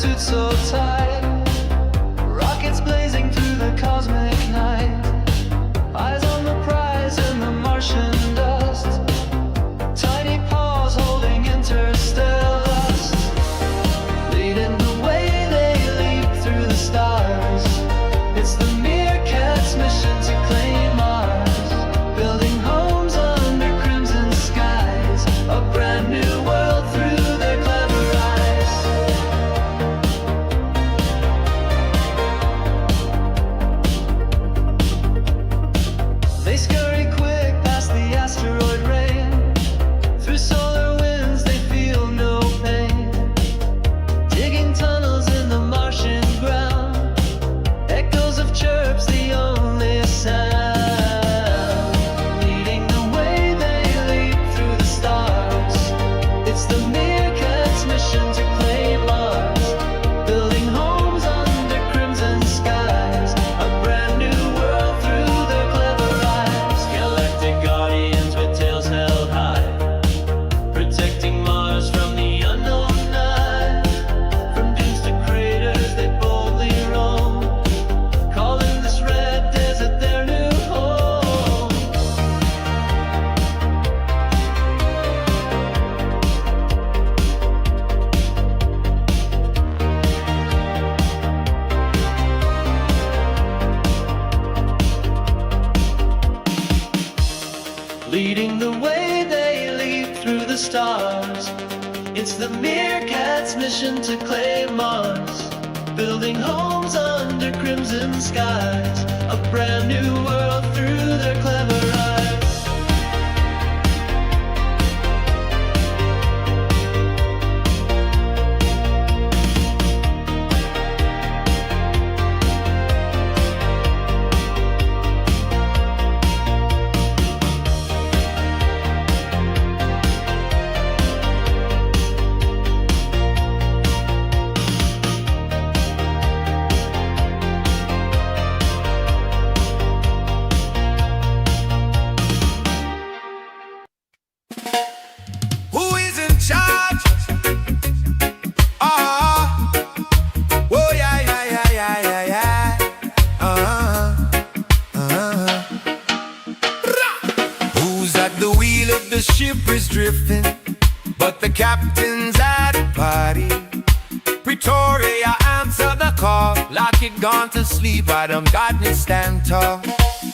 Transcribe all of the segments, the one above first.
suit so tight, rockets blazing through the cosmic night, eyes on the prize in the Martian dust, tiny paws holding interstellar lust, leading the way they leap through the stars. It's the meerkat's mission to claim Mars, building homes under crimson skies, a brand new world through their clever eyes. They scurry quick past the asteroid rain, through solar winds they feel no pain, digging tunnels in the Martian ground, echoes of chirps the only sound, leading the way they leap through the stars. It's the meerkat's mission to claim Mars, building homes under crimson skies, a brand new world through their clever eyes. Galactic guardians with tails held high, protecting Mars from the unknown night. From dunes to craters they boldly roam, calling this red desert their new home. Leading the way they leap through the stars. It's the meerkat's mission to claim Mars, building homes under crimson skies, a brand new world through their clever eyes. Who is in charge? Oh yeah, yeah, yeah, yeah, yeah, yeah. Who's at the wheel of the ship is drifting, but the captain's at a party. Pretoria answer the call, like it gone to sleep. Adam Godney stand tall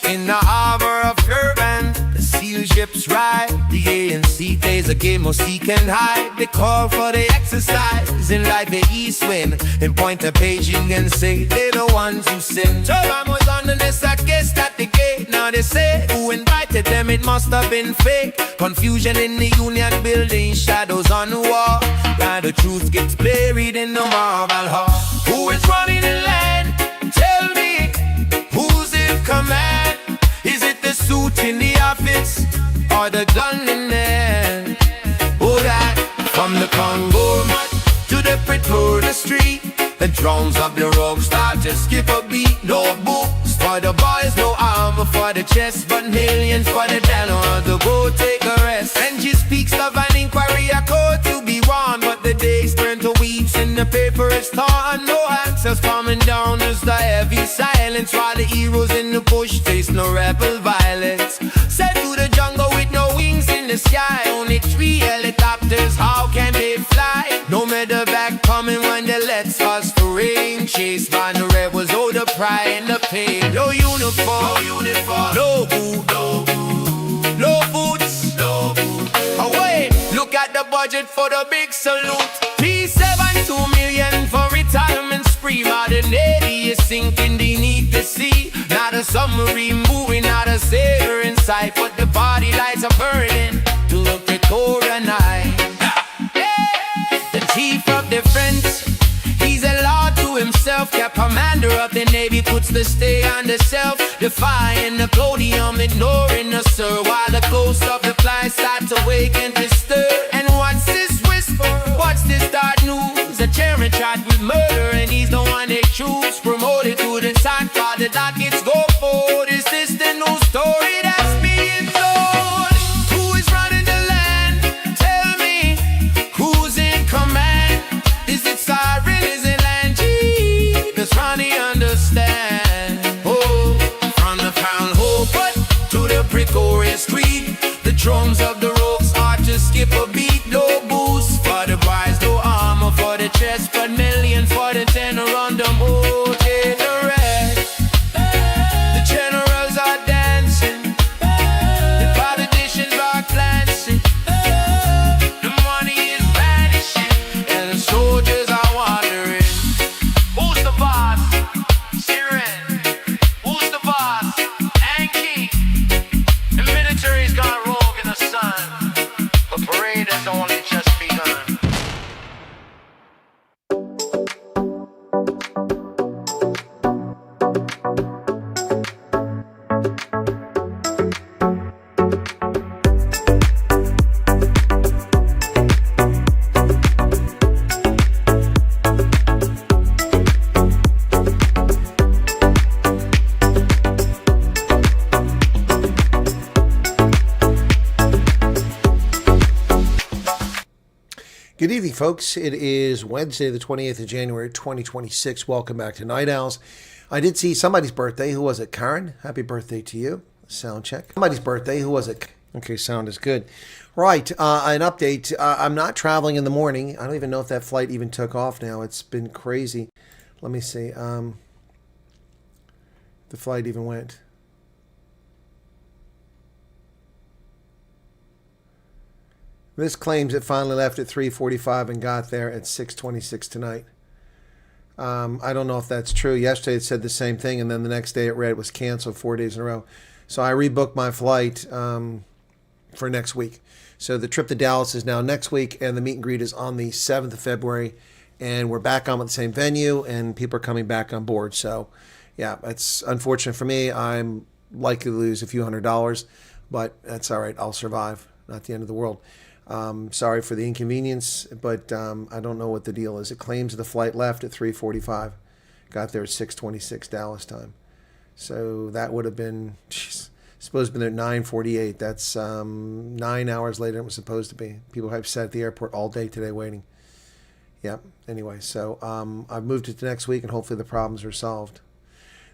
in the harbor of Durban. The seal ships ride, the ANC plays a game of seek and hide. They call for the exercise in like the east wind, and point a paging and say they're the ones who sin. Turban was on the nest, I guess at the gate. Now they say who invited them, it must have been fake. Confusion in the Union building, shadows on the wall. Now the truth gets buried in the marble hall. Who is running the land? Tell me, who's in command? Is it the suit in the office or the gun in hand? Oh, that from the Congo mud to the Pretoria street, the drums of the rock start to skip a beat. No books for the boys, no armor for the chest, but millions for the down on the boat, take a rest. And she speaks of an inquiry, a court to be won, but the days turn to weeks and the paper is torn. No answers coming down, there's the heavy silence, while the heroes in the bush face no rebel violence. Sent to the jungle with no wings in the sky, only 3 helicopters, how can they fly? No medevac coming when they let us to rain, chased by the rebels, oh the pride and the pain. No uniform, no boot, no boots, away. Look at the budget for the big salute. P7, 2 million for retirement spree. Modern Navy is sinking beneath the sea. Not a submarine moving, not a sailor in sight, but the body lights are burning to the Pretoria night. The chief of defense, he's a law to himself. Cap commander of the Navy puts the stay on the self, defying the colonial, ignoring the sir, while the ghost of the fly starts to wake and to stir. And what's this whisper? What's this dark news? The chairman tried with murder, and he's the one they choose. Promoted to the top, while the dockets go forward. Is this the new story that's being told? Who is running the land? Tell me, who's in command? Is it siren? Is it land? folks. It is Wednesday, the 28th of January, 2026. Welcome back to Night Owls. I did see somebody's birthday. Who was it? Karen? Happy birthday to you. Sound check. Somebody's birthday. Who was it? Okay, sound is good. Right, an update. I'm not traveling in the morning. I don't even know if that flight even took off now. It's been crazy. Let me see. The flight even went. This claims it finally left at 3:45 and got there at 6:26 tonight. I don't know if that's true. Yesterday it said the same thing, and then the next day it read it was canceled 4 days in a row. So I rebooked my flight for next week. So the trip to Dallas is now next week, and the meet and greet is on the 7th of February. And we're back on with the same venue, and people are coming back on board. So, yeah, it's unfortunate for me. I'm likely to lose a few $100s, but that's all right. I'll survive. Not the end of the world. Sorry for the inconvenience, but I don't know what the deal is. It claims the flight left at 3:45, got there at 6:26 Dallas time. So that would have been, supposed to be there at 9:48. That's 9 hours later than it was supposed to be. People have sat at the airport all day today waiting. Yeah, anyway, so I've moved it to next week, and hopefully the problems are solved.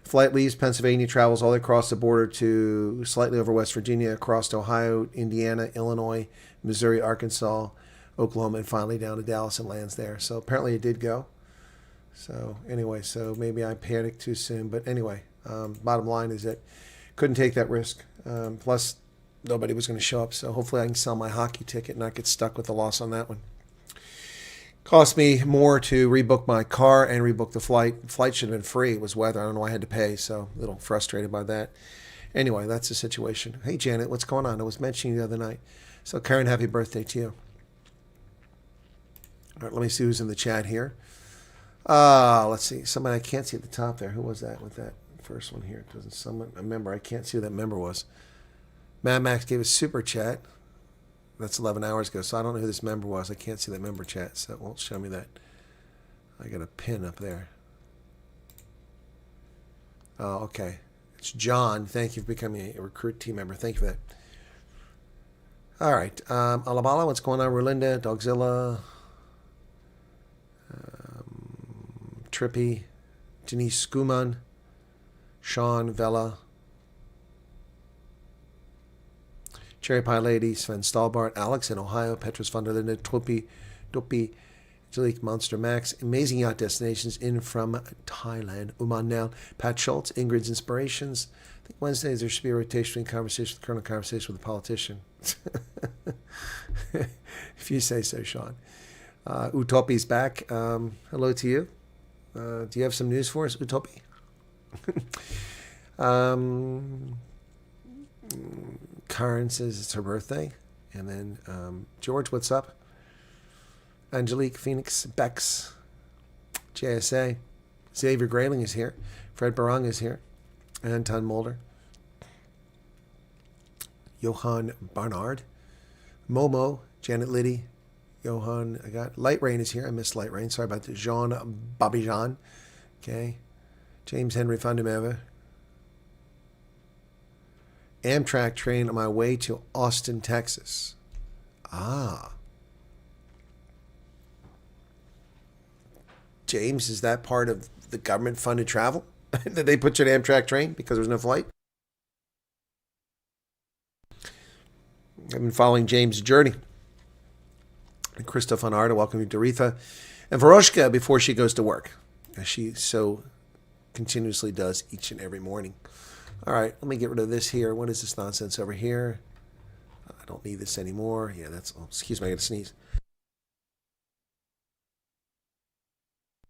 Flight leaves Pennsylvania, travels all the way across the border to slightly over West Virginia, across to Ohio, Indiana, Illinois, Missouri, Arkansas, Oklahoma, and finally down to Dallas and lands there. So apparently it did go. So anyway, so maybe I panicked too soon. But anyway, bottom line is that couldn't take that risk. Plus, nobody was going to show up. So hopefully I can sell my hockey ticket and not get stuck with the loss on that one. Cost me more to rebook my car and rebook the flight. The flight should have been free. It was weather. I don't know why I had to pay, so a little frustrated by that. Anyway, that's the situation. Hey, Janet, what's going on? I was mentioning the other night. So, Karen, happy birthday to you. All right, let me see who's in the chat here. Let's see. Somebody I can't see at the top there. Who was that with that first one here? Doesn't someone a member? I can't see who that member was. Mad Max gave a super chat. That's 11 hours ago, so I don't know who this member was. I can't see that member chat, so it won't show me that. I got a pin up there. Oh, okay. It's John. Thank you for becoming a recruit team member. Thank you for that. All right. Alabala, what's going on? Rolinda, Dogzilla, Trippy, Denise Skuman, Sean, Vela, Cherry Pie Lady, Sven Stahlbart, Alex in Ohio, Petrus van der Linde, Topi, Angelique Monster Max, Amazing Yacht Destinations in from Thailand, Uman Nell, Pat Schultz, Ingrid's Inspirations. I think Wednesdays there should be a rotation between conversation with the Colonel, conversation with the politician. If you say so, Sean. Utopi's back. Hello to you. Do you have some news for us, Utopi? Karen says it's her birthday. And then George, what's up? Angelique, Phoenix, Bex, JSA. Xavier Grayling is here. Fred Barong is here. Anton Mulder. Johan Barnard. Momo, Janet Liddy. Johan, I got Light Rain is here. I missed Light Rain. Sorry about that. Jean Babijan. Okay. James Henry Fundameva. Amtrak train on my way to Austin, Texas. James, is that part of the government-funded travel? Did they put you on an Amtrak train because there was no flight? I've been following James' journey. And Christoph on Arda, welcome to Doretha. And Veroshka before she goes to work, as she so continuously does each and every morning. All right, let me get rid of this here. What is this nonsense over here? I don't need this anymore. Yeah, that's... Oh, excuse me, I got to sneeze.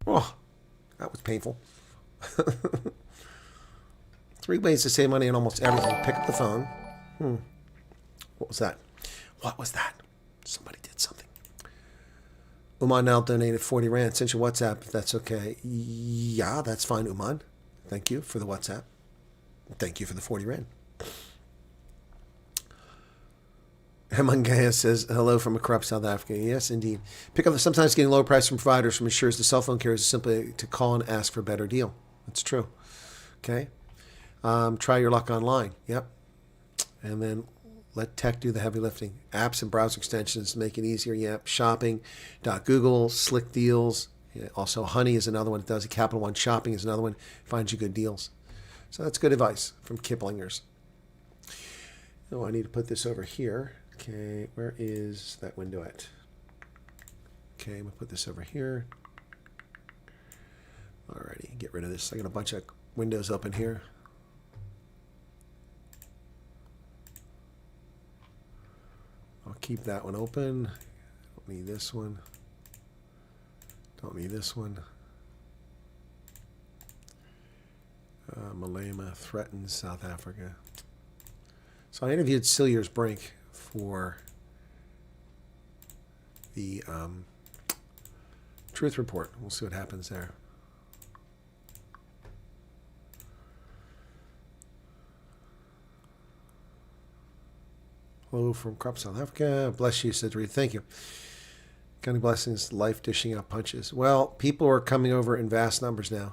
Oh, that was painful. 3 ways to save money on almost everything. Pick up the phone. What was that? What was that? Somebody did something. Uman now donated 40 Rand. Sent you WhatsApp, if that's okay. Yeah, that's fine, Uman. Thank you for the WhatsApp. Thank you for the 40 Rand. Hemangaya says, hello from a corrupt South Africa. Yes, indeed. Pick up sometimes getting lower price from providers from insurers to cell phone carriers is simply to call and ask for a better deal. That's true. Okay. Try your luck online. Yep. And then Let tech do the heavy lifting. Apps and browser extensions make it easier. Yep. Shopping. Google, Slick Deals. Yeah, also, Honey is another one that does it. Capital One Shopping is another one. Finds you good deals. So that's good advice from Kiplinger's. Oh, I need to put this over here. Okay, where is that window at? Okay, I'm going to put this over here. Alrighty, get rid of this. I got a bunch of windows open here. I'll keep that one open. Don't need this one. Don't need this one. Malema threatens South Africa. So I interviewed Cilliers Brink for the Truth Report. We'll see what happens there. Hello from Crop, South Africa. Bless you, said Reed. Thank you. County blessings, life dishing out punches. Well, people are coming over in vast numbers now.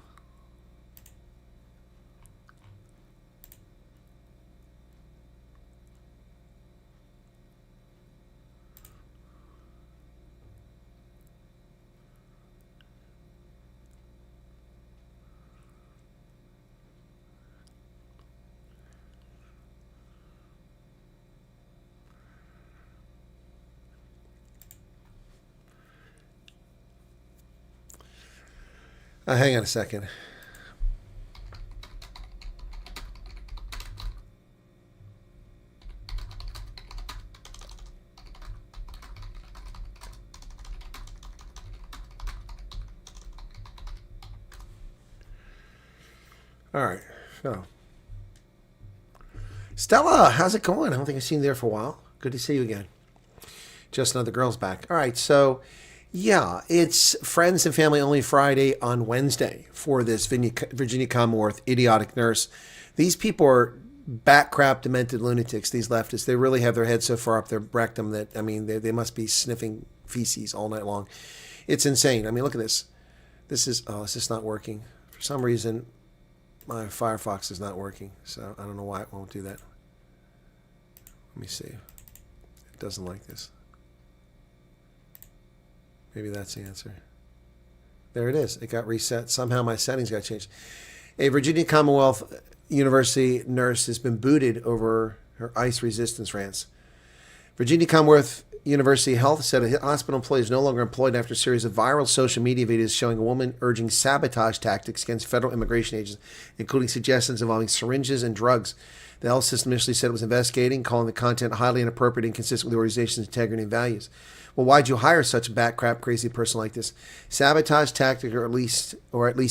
Hang on a second. All right. So, Stella, how's it going? I don't think I've seen you there for a while. Good to see you again. Just another girl's back. All right. So, yeah, it's Friends and Family Only Friday on Wednesday for this Virginia Commonwealth idiotic nurse. These people are back-crap, demented lunatics, these leftists. They really have their head so far up their rectum that, I mean, they must be sniffing feces all night long. It's insane. I mean, look at this. This is not working. For some reason, my Firefox is not working, so I don't know why it won't do that. Let me see. It doesn't like this. Maybe that's the answer. There it is. It got reset. Somehow my settings got changed. A Virginia Commonwealth University nurse has been booted over her ICE resistance rants. Virginia Commonwealth University Health said a hospital employee is no longer employed after a series of viral social media videos showing a woman urging sabotage tactics against federal immigration agents, including suggestions involving syringes and drugs. The health system initially said it was investigating, calling the content highly inappropriate and inconsistent with the organization's integrity and values. Well, why'd you hire such a bat-crap crazy person like this? Sabotage tactic, or at least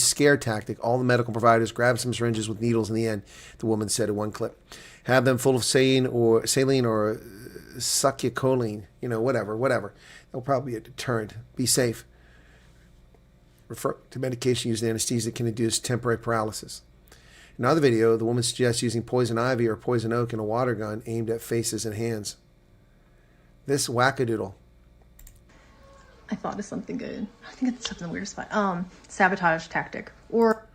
scare tactic. All the medical providers grabbed some syringes with needles in the end, the woman said in one clip. Have them full of saline or succinylcholine, whatever. They'll probably be a deterrent. Be safe. Refer to medication used in anesthesia that can induce temporary paralysis. In another video, the woman suggests using poison ivy or poison oak in a water gun aimed at faces and hands. This wackadoodle. I thought of something good. I think it's something weird spot. Sabotage tactic. Or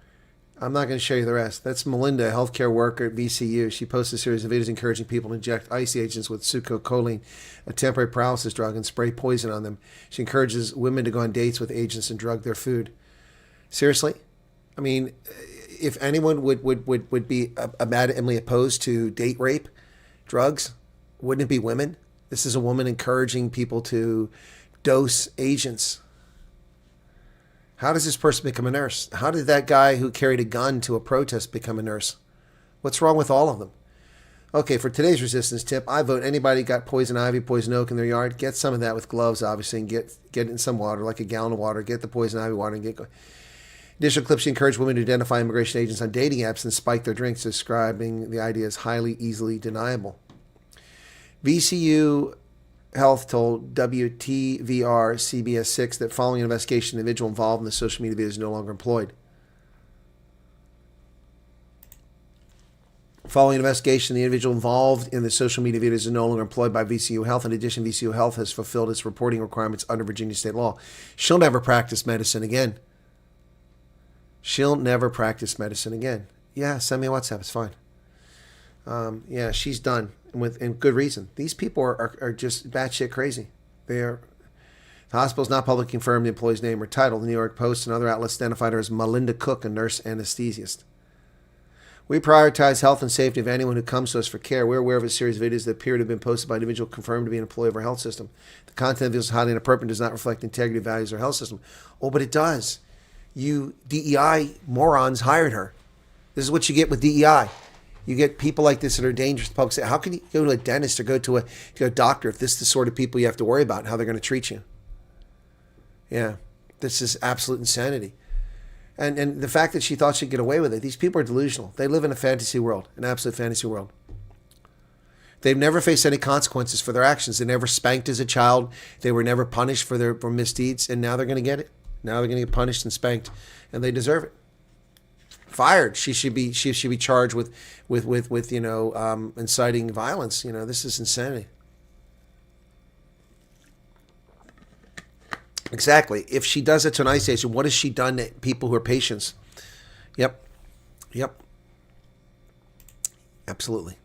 I'm not going to show you the rest. That's Melinda, a healthcare worker at VCU. She posted a series of videos encouraging people to inject ice agents with succinylcholine, a temporary paralysis drug, and spray poison on them. She encourages women to go on dates with agents and drug their food. Seriously? I mean, if anyone would be adamantly opposed to date rape, drugs, wouldn't it be women? This is a woman encouraging people to dose agents. How does this person become a nurse? How did that guy who carried a gun to a protest become a nurse? What's wrong with all of them? Okay, for today's resistance tip, I vote anybody got poison ivy, poison oak in their yard, get some of that with gloves, obviously, and get it in some water, like a gallon of water, get the poison ivy water and get going. Additional clips encourage women to identify immigration agents on dating apps and spike their drinks, describing the idea as highly easily deniable. VCU Health told WTVR CBS 6 that following an investigation, the individual involved in the social media video is no longer employed. Following an investigation, the individual involved in the social media videos is no longer employed by VCU Health. In addition, VCU Health has fulfilled its reporting requirements under Virginia state law. She'll never practice medicine again. She'll never practice medicine again. Yeah, send me a WhatsApp. It's fine. Yeah, she's done. and good reason. These people are just batshit crazy. They are. The hospital is not publicly confirmed the employee's name or title. The New York Post and other outlets identified her as Melinda Cook, a nurse anesthesiast. We prioritize health and safety of anyone who comes to us for care. We're aware of a series of videos that appear to have been posted by an individual confirmed to be an employee of our health system. The content of this is highly inappropriate and does not reflect the integrity, values, of our health system. Oh, but it does. You DEI morons hired her. This is what you get with DEI. You get people like this that are dangerous to the public. Say, how can you go to a dentist or go to a doctor if this is the sort of people you have to worry about and how they're going to treat you? Yeah, this is absolute insanity. And the fact that she thought she'd get away with it, these people are delusional. They live in a fantasy world, an absolute fantasy world. They've never faced any consequences for their actions. They never spanked as a child. They were never punished for their misdeeds, and now they're going to get it. Now they're going to get punished and spanked, and they deserve it. Fired. She should be charged with inciting violence. This is insanity. Exactly. If she does it to an ICE station, what has she done to people who are patients? Yep. Absolutely.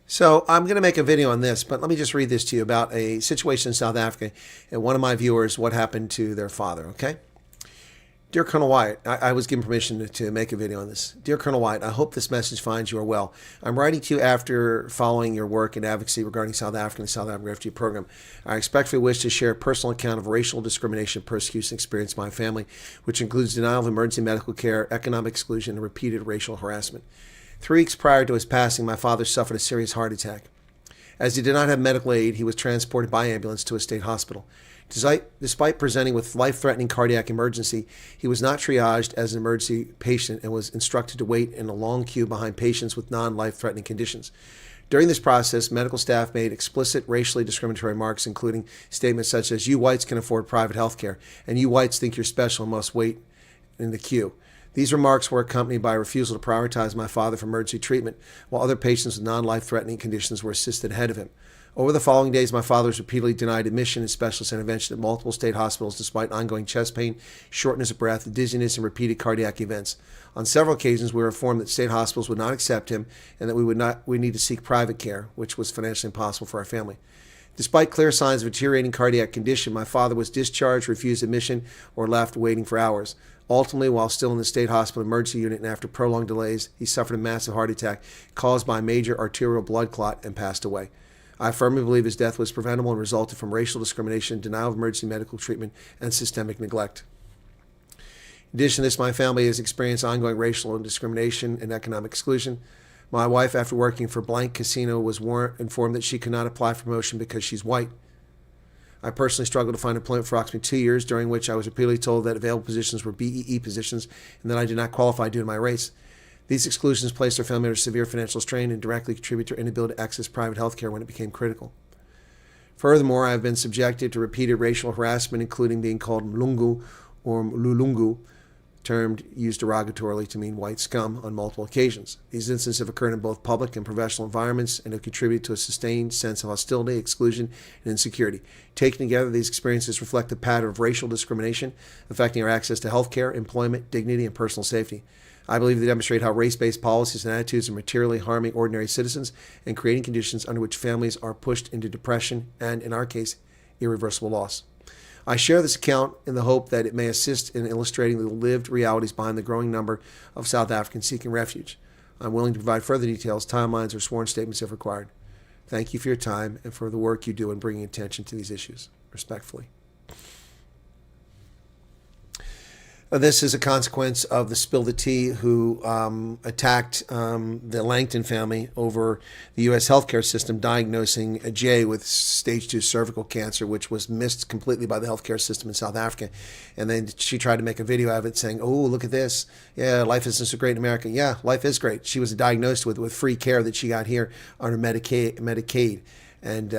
So I'm going to make a video on this, but let me just read this to you about a situation in South Africa and one of my viewers, what happened to their father, okay? Dear Colonel Wyatt, I was given permission to make a video on this. Dear Colonel Wyatt, I hope this message finds you well. I'm writing to you after following your work and advocacy regarding South Africa and the South African Refugee Program. I respectfully wish to share a personal account of racial discrimination and persecution experienced by my family, which includes denial of emergency medical care, economic exclusion, and repeated racial harassment. 3 weeks prior to his passing, my father suffered a serious heart attack. As he did not have medical aid, he was transported by ambulance to a state hospital. Despite presenting with life-threatening cardiac emergency, he was not triaged as an emergency patient and was instructed to wait in a long queue behind patients with non-life-threatening conditions. During this process, medical staff made explicit racially discriminatory remarks, including statements such as, "You whites can afford private health care, and you whites think you're special and must wait in the queue." These remarks were accompanied by a refusal to prioritize my father for emergency treatment, while other patients with non-life-threatening conditions were assisted ahead of him. Over the following days, my father was repeatedly denied admission and specialist intervention at multiple state hospitals despite ongoing chest pain, shortness of breath, dizziness, and repeated cardiac events. On several occasions, we were informed that state hospitals would not accept him and that we need to seek private care, which was financially impossible for our family. Despite clear signs of a deteriorating cardiac condition, my father was discharged, refused admission, or left waiting for hours. Ultimately, while still in the state hospital emergency unit and after prolonged delays, he suffered a massive heart attack caused by a major arterial blood clot and passed away. I firmly believe his death was preventable and resulted from racial discrimination, denial of emergency medical treatment, and systemic neglect. In addition to this, my family has experienced ongoing racial discrimination and economic exclusion. My wife, after working for Blank Casino, was informed that she could not apply for promotion because she's white. I personally struggled to find employment for approximately 2 years, during which I was repeatedly told that available positions were BEE positions and that I did not qualify due to my race. These exclusions placed our family under severe financial strain and directly contributed to our inability to access private health care when it became critical. Furthermore, I have been subjected to repeated racial harassment, including being called Mlungu or Mlulungu, termed used derogatorily to mean white scum, on multiple occasions. These incidents have occurred in both public and professional environments and have contributed to a sustained sense of hostility, exclusion, and insecurity. Taken together, these experiences reflect a pattern of racial discrimination affecting our access to health care, employment, dignity, and personal safety. I believe they demonstrate how race-based policies and attitudes are materially harming ordinary citizens and creating conditions under which families are pushed into depression and, in our case, irreversible loss. I share this account in the hope that it may assist in illustrating the lived realities behind the growing number of South Africans seeking refuge. I'm willing to provide further details, timelines, or sworn statements if required. Thank you for your time and for the work you do in bringing attention to these issues. Respectfully. This is a consequence of the Spill the Tea who attacked the Langton family over the U.S. healthcare system, diagnosing Jay with stage 2 cervical cancer, which was missed completely by the healthcare system in South Africa. And then she tried to make a video of it saying, "Oh, look at this. Yeah, life isn't so great in America." Yeah, life is great. She was diagnosed with free care that she got here under Medicaid and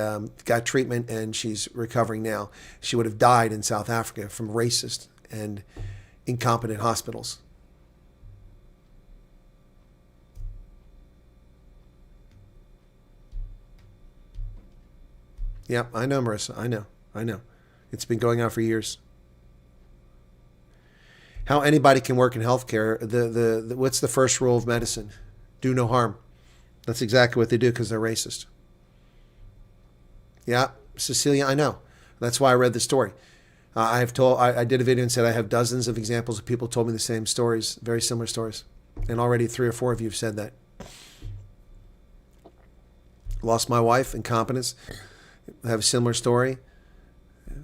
got treatment, and she's recovering now. She would have died in South Africa from racist and incompetent hospitals. Yep, I know, Marissa. I know. It's been going on for years. how anybody can work in healthcare. The what's the first rule of medicine? Do no harm. That's exactly what they do because they're racist. Yeah, Cecilia, I know. That's why I read the story. I did a video and said I have dozens of examples of people told me the same stories, very similar stories. And already 3 or 4 of you have said that. Lost my wife, incompetence. I have a similar story.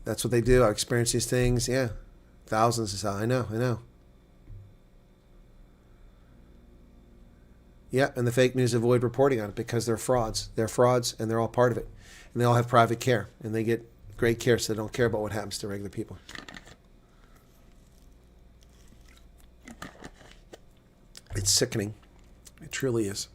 That's what they do. I experience these things. Yeah. Thousands is how I know. Yeah, and the fake news avoid reporting on it because they're frauds. They're frauds and they're all part of it. And they all have private care. And they get great care, so they don't care about what happens to regular people. It's sickening. It truly is.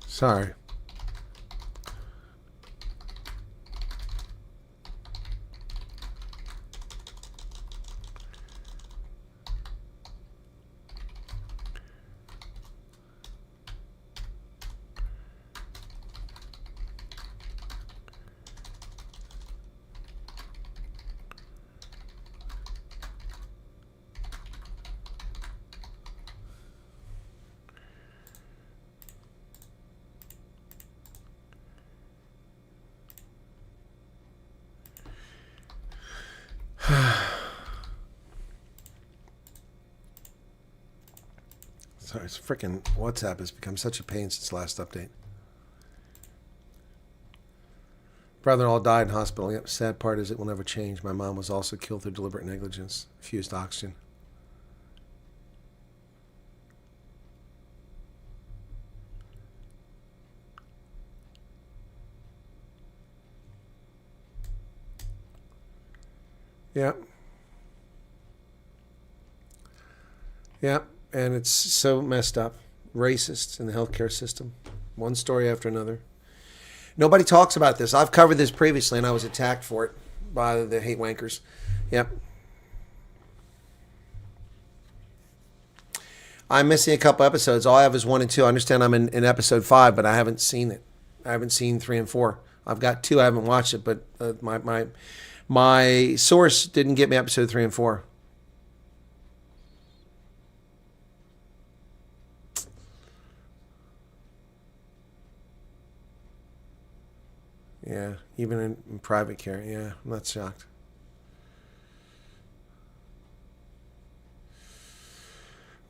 Sorry. Sorry, it's freaking WhatsApp has become such a pain since last update. Brother-in-law died in hospital. Yep, sad part is it will never change. My mom was also killed through deliberate negligence, fused oxygen. Yep. Yep. And it's so messed up. Racists in the healthcare system. One story after another. Nobody talks about this. I've covered this previously, and I was attacked for it by the hate wankers. Yep. I'm missing a couple episodes. All I have is 1 and 2. I understand I'm in episode 5, but I haven't seen it. I haven't seen 3 and 4. I've got 2. I haven't watched it, but my source didn't get me episode 3 and 4. Yeah, even in private care. Yeah, I'm not shocked.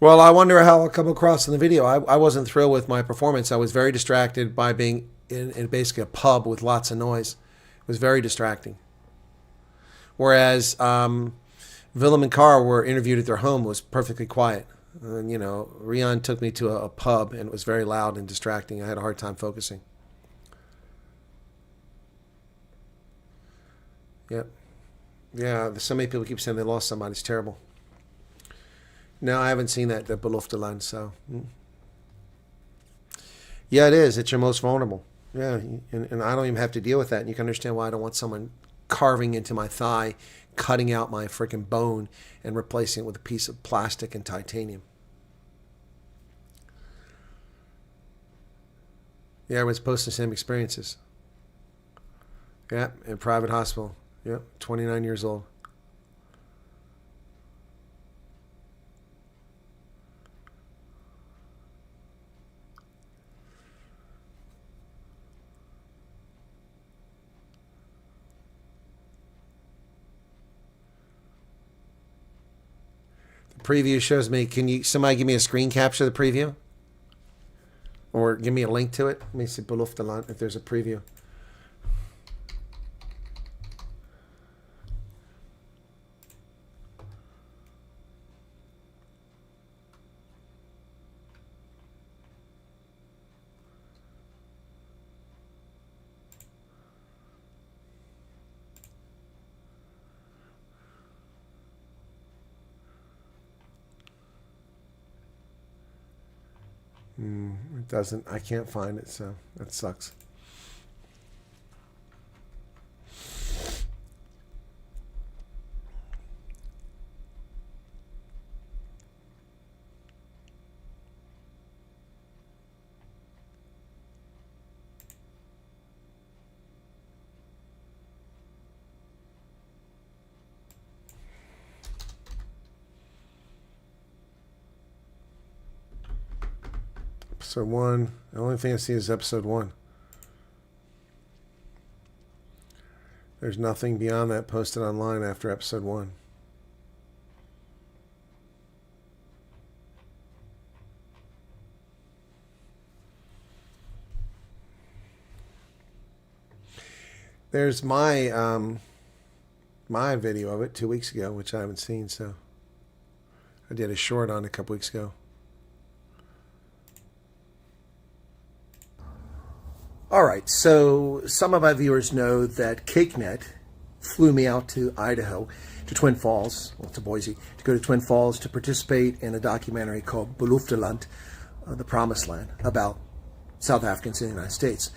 Well, I wonder how I'll come across in the video. I wasn't thrilled with my performance. I was very distracted by being in basically a pub with lots of noise. It was very distracting. Whereas Willem and Carl were interviewed at their home, was perfectly quiet. And, you know, Rian took me to a pub and it was very loud and distracting. I had a hard time focusing. Yep. Yeah, so many people keep saying they lost somebody. It's terrible. No, I haven't seen that Belofte line, so. Yeah, it is. It's your most vulnerable. Yeah, and I don't even have to deal with that. And you can understand why I don't want someone carving into my thigh, cutting out my freaking bone, and replacing it with a piece of plastic and titanium. Yeah, everyone's posting the same experiences. Yeah, in private hospital. Yep, 29 years old. The preview shows me, somebody give me a screen capture of the preview? Or give me a link to it? Let me see Belofte if there's a preview. It doesn't. I can't find it, so that sucks. Episode 1. The only thing I see is episode 1. There's nothing beyond that posted online after episode 1. There's my my video of it 2 weeks ago, which I haven't seen, so I did a short on it a couple weeks ago. All right, so some of my viewers know that CakeNet flew me out to Idaho, to Twin Falls, well, to Boise, to go to Twin Falls to participate in a documentary called Belofteland, The Promised Land, about South Africans in the United States.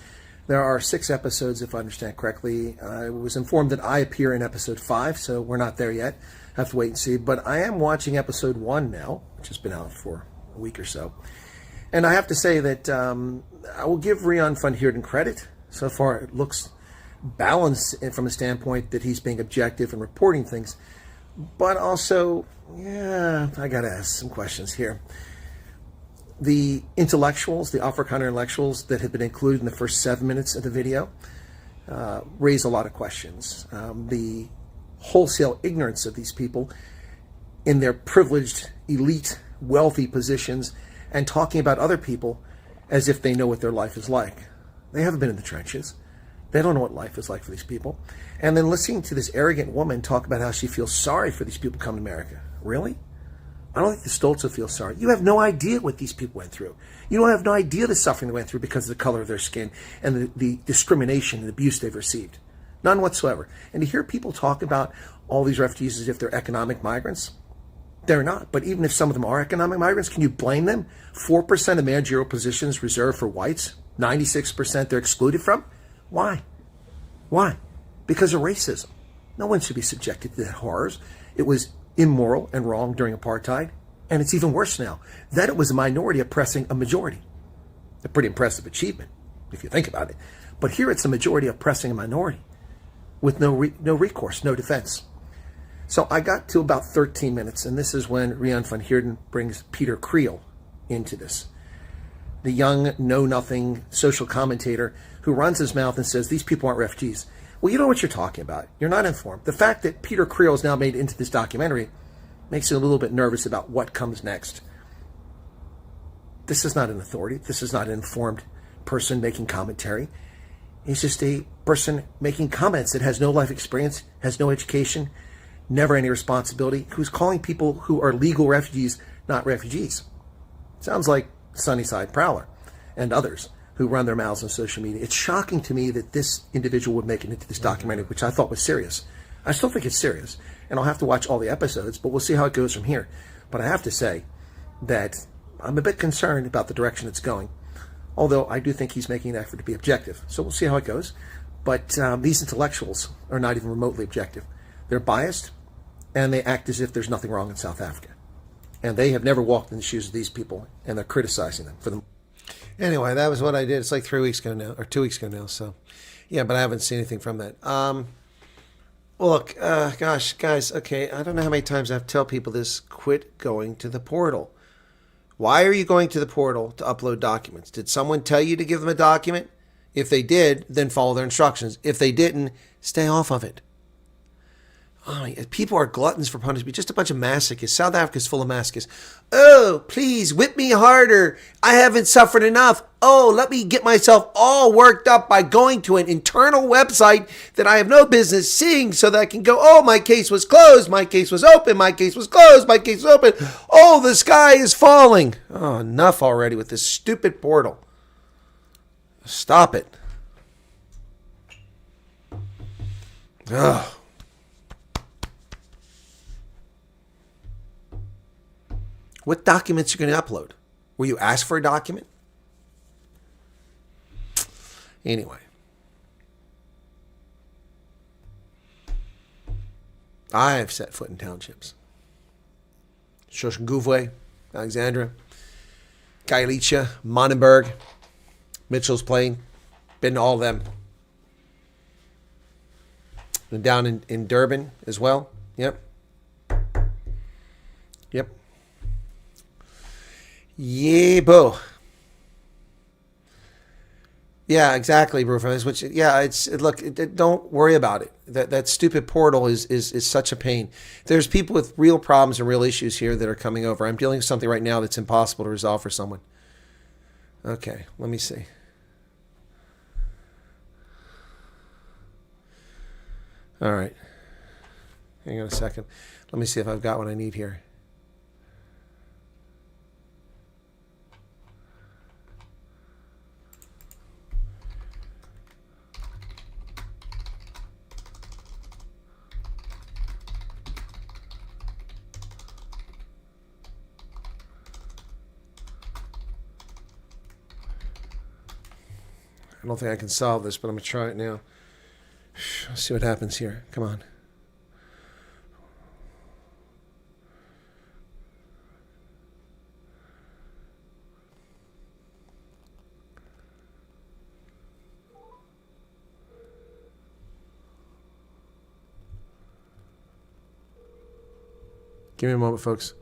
There are 6 episodes, if I understand correctly. I was informed that I appear in episode 5, so we're not there yet. I have to wait and see. But I am watching episode 1 now, which has been out for a week or so. And I have to say that I will give Rian van Heerden credit. So far, it looks balanced from a standpoint that he's being objective and reporting things. But also, yeah, I got to ask some questions here. The intellectuals, the Afrikaner intellectuals that have been included in the first 7 minutes of the video raise a lot of questions. The wholesale ignorance of these people in their privileged, elite, wealthy positions and talking about other people as if they know what their life is like. They haven't been in the trenches. They don't know what life is like for these people. And then listening to this arrogant woman talk about how she feels sorry for these people coming to America. Really? I don't think the Stoltz will feel sorry. You have no idea what these people went through. You don't have no idea the suffering they went through because of the color of their skin and the discrimination and abuse they've received. None whatsoever. And to hear people talk about all these refugees as if they're economic migrants, they're not. But even if some of them are economic migrants, can you blame them? 4% of managerial positions reserved for whites, 96% they're excluded from. Why? Why? Because of racism. No one should be subjected to that horrors. It was immoral and wrong during apartheid, and it's even worse now. Then it was a minority oppressing a majority. A pretty impressive achievement, if you think about it. But here it's a majority oppressing a minority with no recourse, no defense. So I got to about 13 minutes, and this is when Rian van Heerden brings Peter Creel into this. The young, know-nothing social commentator who runs his mouth and says, these people aren't refugees. Well, you know what you're talking about. You're not informed. The fact that Peter Creel is now made into this documentary makes you a little bit nervous about what comes next. This is not an authority. This is not an informed person making commentary. He's just a person making comments that has no life experience, has no education, never any responsibility, who's calling people who are legal refugees not refugees. Sounds like Sunnyside Prowler and others who run their mouths on social media. It's shocking to me that this individual would make it into this documentary, which I thought was serious. I still think it's serious, and I'll have to watch all the episodes, but we'll see how it goes from here. But I have to say that I'm a bit concerned about the direction it's going, although I do think he's making an effort to be objective. So we'll see how it goes. But these intellectuals are not even remotely objective. They're biased, and they act as if there's nothing wrong in South Africa. And they have never walked in the shoes of these people, and they're criticizing them for them. Anyway, that was what I did. It's like 3 weeks ago now, or 2 weeks ago now. So, yeah, but I haven't seen anything from that. Look, gosh, guys, okay, I don't know how many times I have to tell people this. Quit going to the portal. Why are you going to the portal to upload documents? Did someone tell you to give them a document? If they did, then follow their instructions. If they didn't, stay off of it. Oh, people are gluttons for punishment. Just a bunch of masochists. South Africa's full of masochists. Oh, please, whip me harder. I haven't suffered enough. Oh, let me get myself all worked up by going to an internal website that I have no business seeing so that I can go, oh, my case was closed. My case was open. My case was closed. My case was open. Oh, the sky is falling. Oh, enough already with this stupid portal. Stop it. Ugh. What documents are you going to upload? Were you asked for a document? Anyway. I have set foot in townships. Shoshguvwe, Alexandra, Kailicha, Monenberg, Mitchell's Plain. Been to all of them. And down in Durban as well. Yep. Yep. Yeah, boo. Yeah, exactly, Brufus. Which, yeah, look. Don't worry about it. That stupid portal is such a pain. There's people with real problems and real issues here that are coming over. I'm dealing with something right now that's impossible to resolve for someone. Okay, let me see. All right. Hang on a second. Let me see if I've got what I need here. I don't think I can solve this, but I'm going to try it now. Let's see what happens here. Come on. Give me a moment, folks.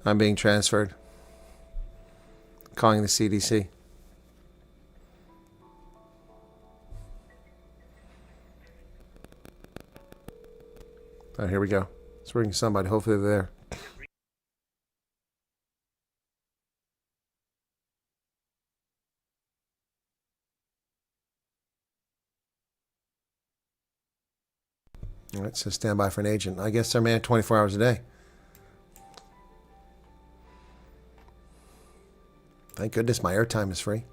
I'm being transferred. Calling the CDC. All right, here we go. It's ringing somebody. Hopefully they're there. All right, so stand by for an agent. I guess they're manned 24 hours a day. Thank goodness my airtime is free.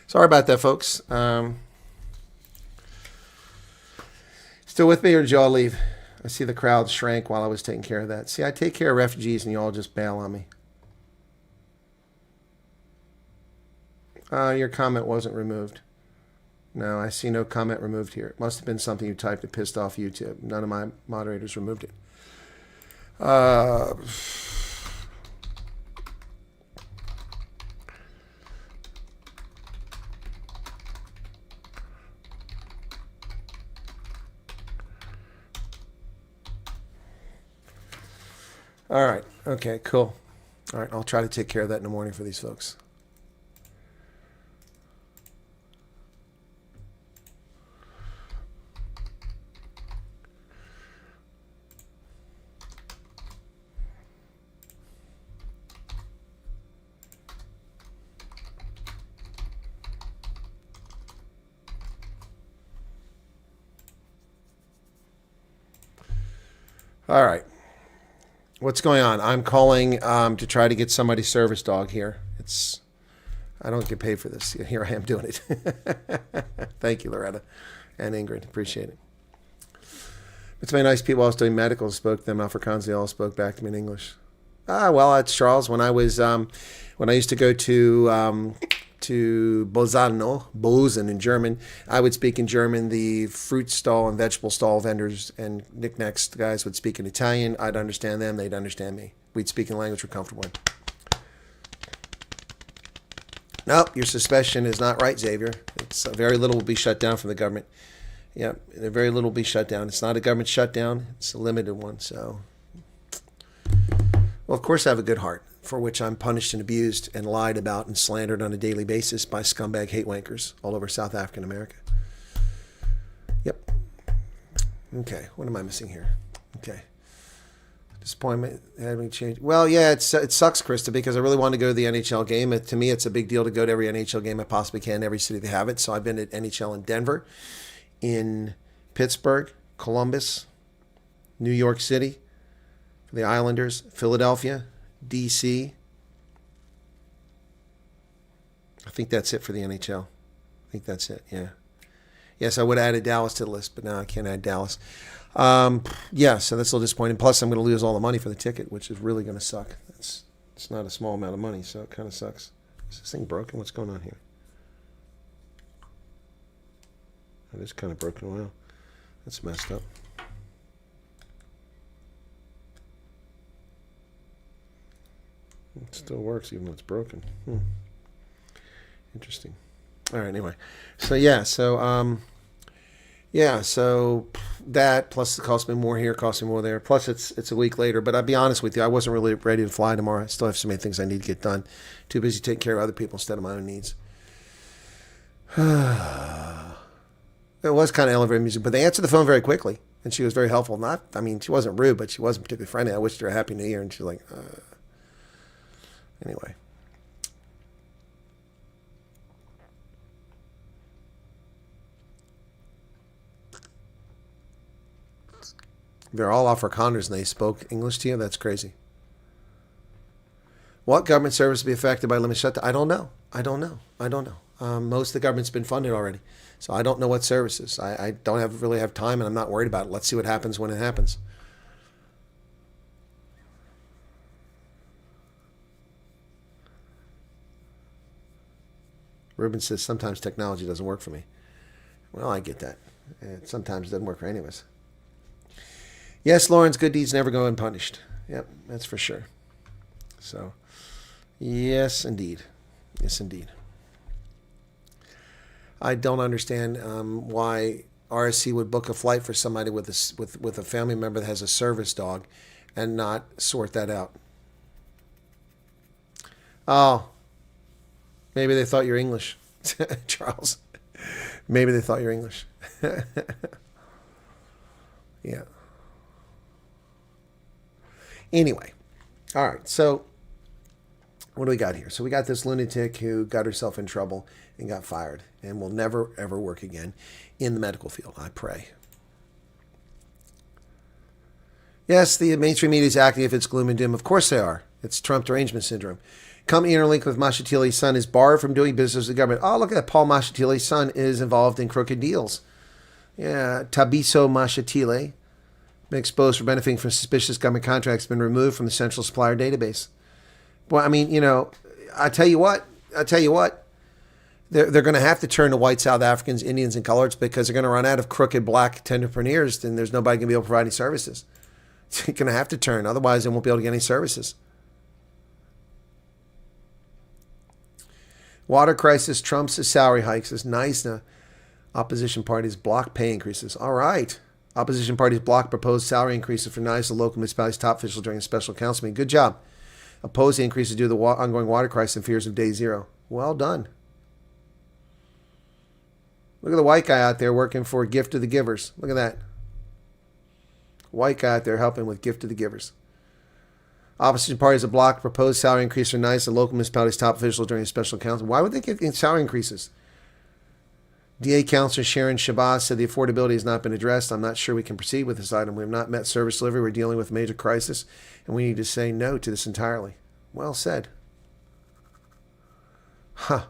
Sorry about that, folks. Still with me, or did y'all leave? I see the crowd shrank while I was taking care of that. See, I take care of refugees and you all just bail on me. Your comment wasn't removed. No, I see no comment removed here. It must have been something you typed that pissed off YouTube. None of my moderators removed it. All right. Okay, cool. All right, I'll try to take care of that in the morning for these folks. All right. What's going on? I'm calling to try to get somebody's service dog here. I don't get paid for this. Here I am doing it. Thank you, Loretta and Ingrid. Appreciate it. It's many nice people I was doing medical spoke to them. Afrikaans, they all spoke back to me in English. Well, it's Charles. When I was when I used to go to Bozen in German, I would speak in German. The fruit stall and vegetable stall vendors and knickknacks guys would speak in Italian. I'd understand them. They'd understand me. We'd speak in a language we're comfortable in. Nope, your suspicion is not right, Xavier. It's very little will be shut down from the government. Yep, very little will be shut down. It's not a government shutdown. It's a limited one. So, well, of course I have a good heart, for which I'm punished and abused and lied about and slandered on a daily basis by scumbag hate wankers all over South African America. Yep. Okay, what am I missing here? Okay. Disappointment having changed. Well, yeah, it sucks, Krista, because I really wanted to go to the NHL game. To me, it's a big deal to go to every NHL game I possibly can, every city they have it. So I've been at NHL in Denver, in Pittsburgh, Columbus, New York City, for the Islanders, Philadelphia, DC. I think that's it for the NHL. I think that's it, yeah. Yes, I would have added Dallas to the list, but now I can't add Dallas. Yeah, so that's a little disappointing. Plus, I'm going to lose all the money for the ticket, which is really going to suck. It's not a small amount of money, so it kind of sucks. Is this thing broken? What's going on here? It is kind of broken. Well, that's messed up. It still works even though it's broken. Interesting. All right, anyway. So so that plus it cost me more here, cost me more there. Plus it's a week later, but I'll be honest with you, I wasn't really ready to fly tomorrow. I still have so many things I need to get done. Too busy taking care of other people instead of my own needs. It was kind of elevator music, but they answered the phone very quickly, and she was very helpful. She wasn't rude, but she wasn't particularly friendly. I wished her a happy new year, and she's like, anyway. They're all Afrikaners and they spoke English to you? That's crazy. What government service will be affected by limited shutdown? I don't know. Most of the government's been funded already. So I don't know what services. I don't really have time and I'm not worried about it. Let's see what happens when it happens. Ruben says sometimes technology doesn't work for me. Well, I get that. It sometimes doesn't work for any of us. Yes, Lawrence, good deeds never go unpunished. Yep, that's for sure. So, yes, indeed. Yes, indeed. I don't understand why RSC would book a flight for somebody with a family member that has a service dog and not sort that out. Oh, maybe they thought you're English, Charles. Maybe they thought you're English. Yeah. Anyway, all right, so what do we got here? So we got this lunatic who got herself in trouble and got fired and will never, ever work again in the medical field, I pray. Yes, the mainstream media is acting if it's gloom and doom. Of course they are. It's Trump derangement syndrome. Company interlinked with Mashatili's son is barred from doing business with the government. Oh, look at that. Paul Mashatili's son is involved in crooked deals. Yeah, Tabiso Mashatile, been exposed for benefiting from suspicious government contracts, been removed from the central supplier database. Well, I mean, you know, I tell you what, they're going to have to turn to white South Africans, Indians, and coloreds because they're going to run out of crooked black entrepreneurs, and there's nobody going to be able to provide any services. They're going to have to turn, otherwise they won't be able to get any services. Water crisis trumps the salary hikes. It's nice. Now, opposition parties block pay increases. All right. Opposition parties block proposed salary increases for NICE, the local municipalities' top officials during a special council meeting. Good job. Oppose the increases due to the ongoing water crisis and fears of day zero. Well done. Look at the white guy out there working for Gift of the Givers. Look at that. White guy out there helping with Gift of the Givers. Opposition parties have blocked proposed salary increase for NICE and local municipalities' top officials during a special council. Why would they get salary increases? DA Councilor Sharon Shabazz said the affordability has not been addressed. I'm not sure we can proceed with this item. We have not met service delivery. We're dealing with a major crisis, and we need to say no to this entirely. Well said. Huh.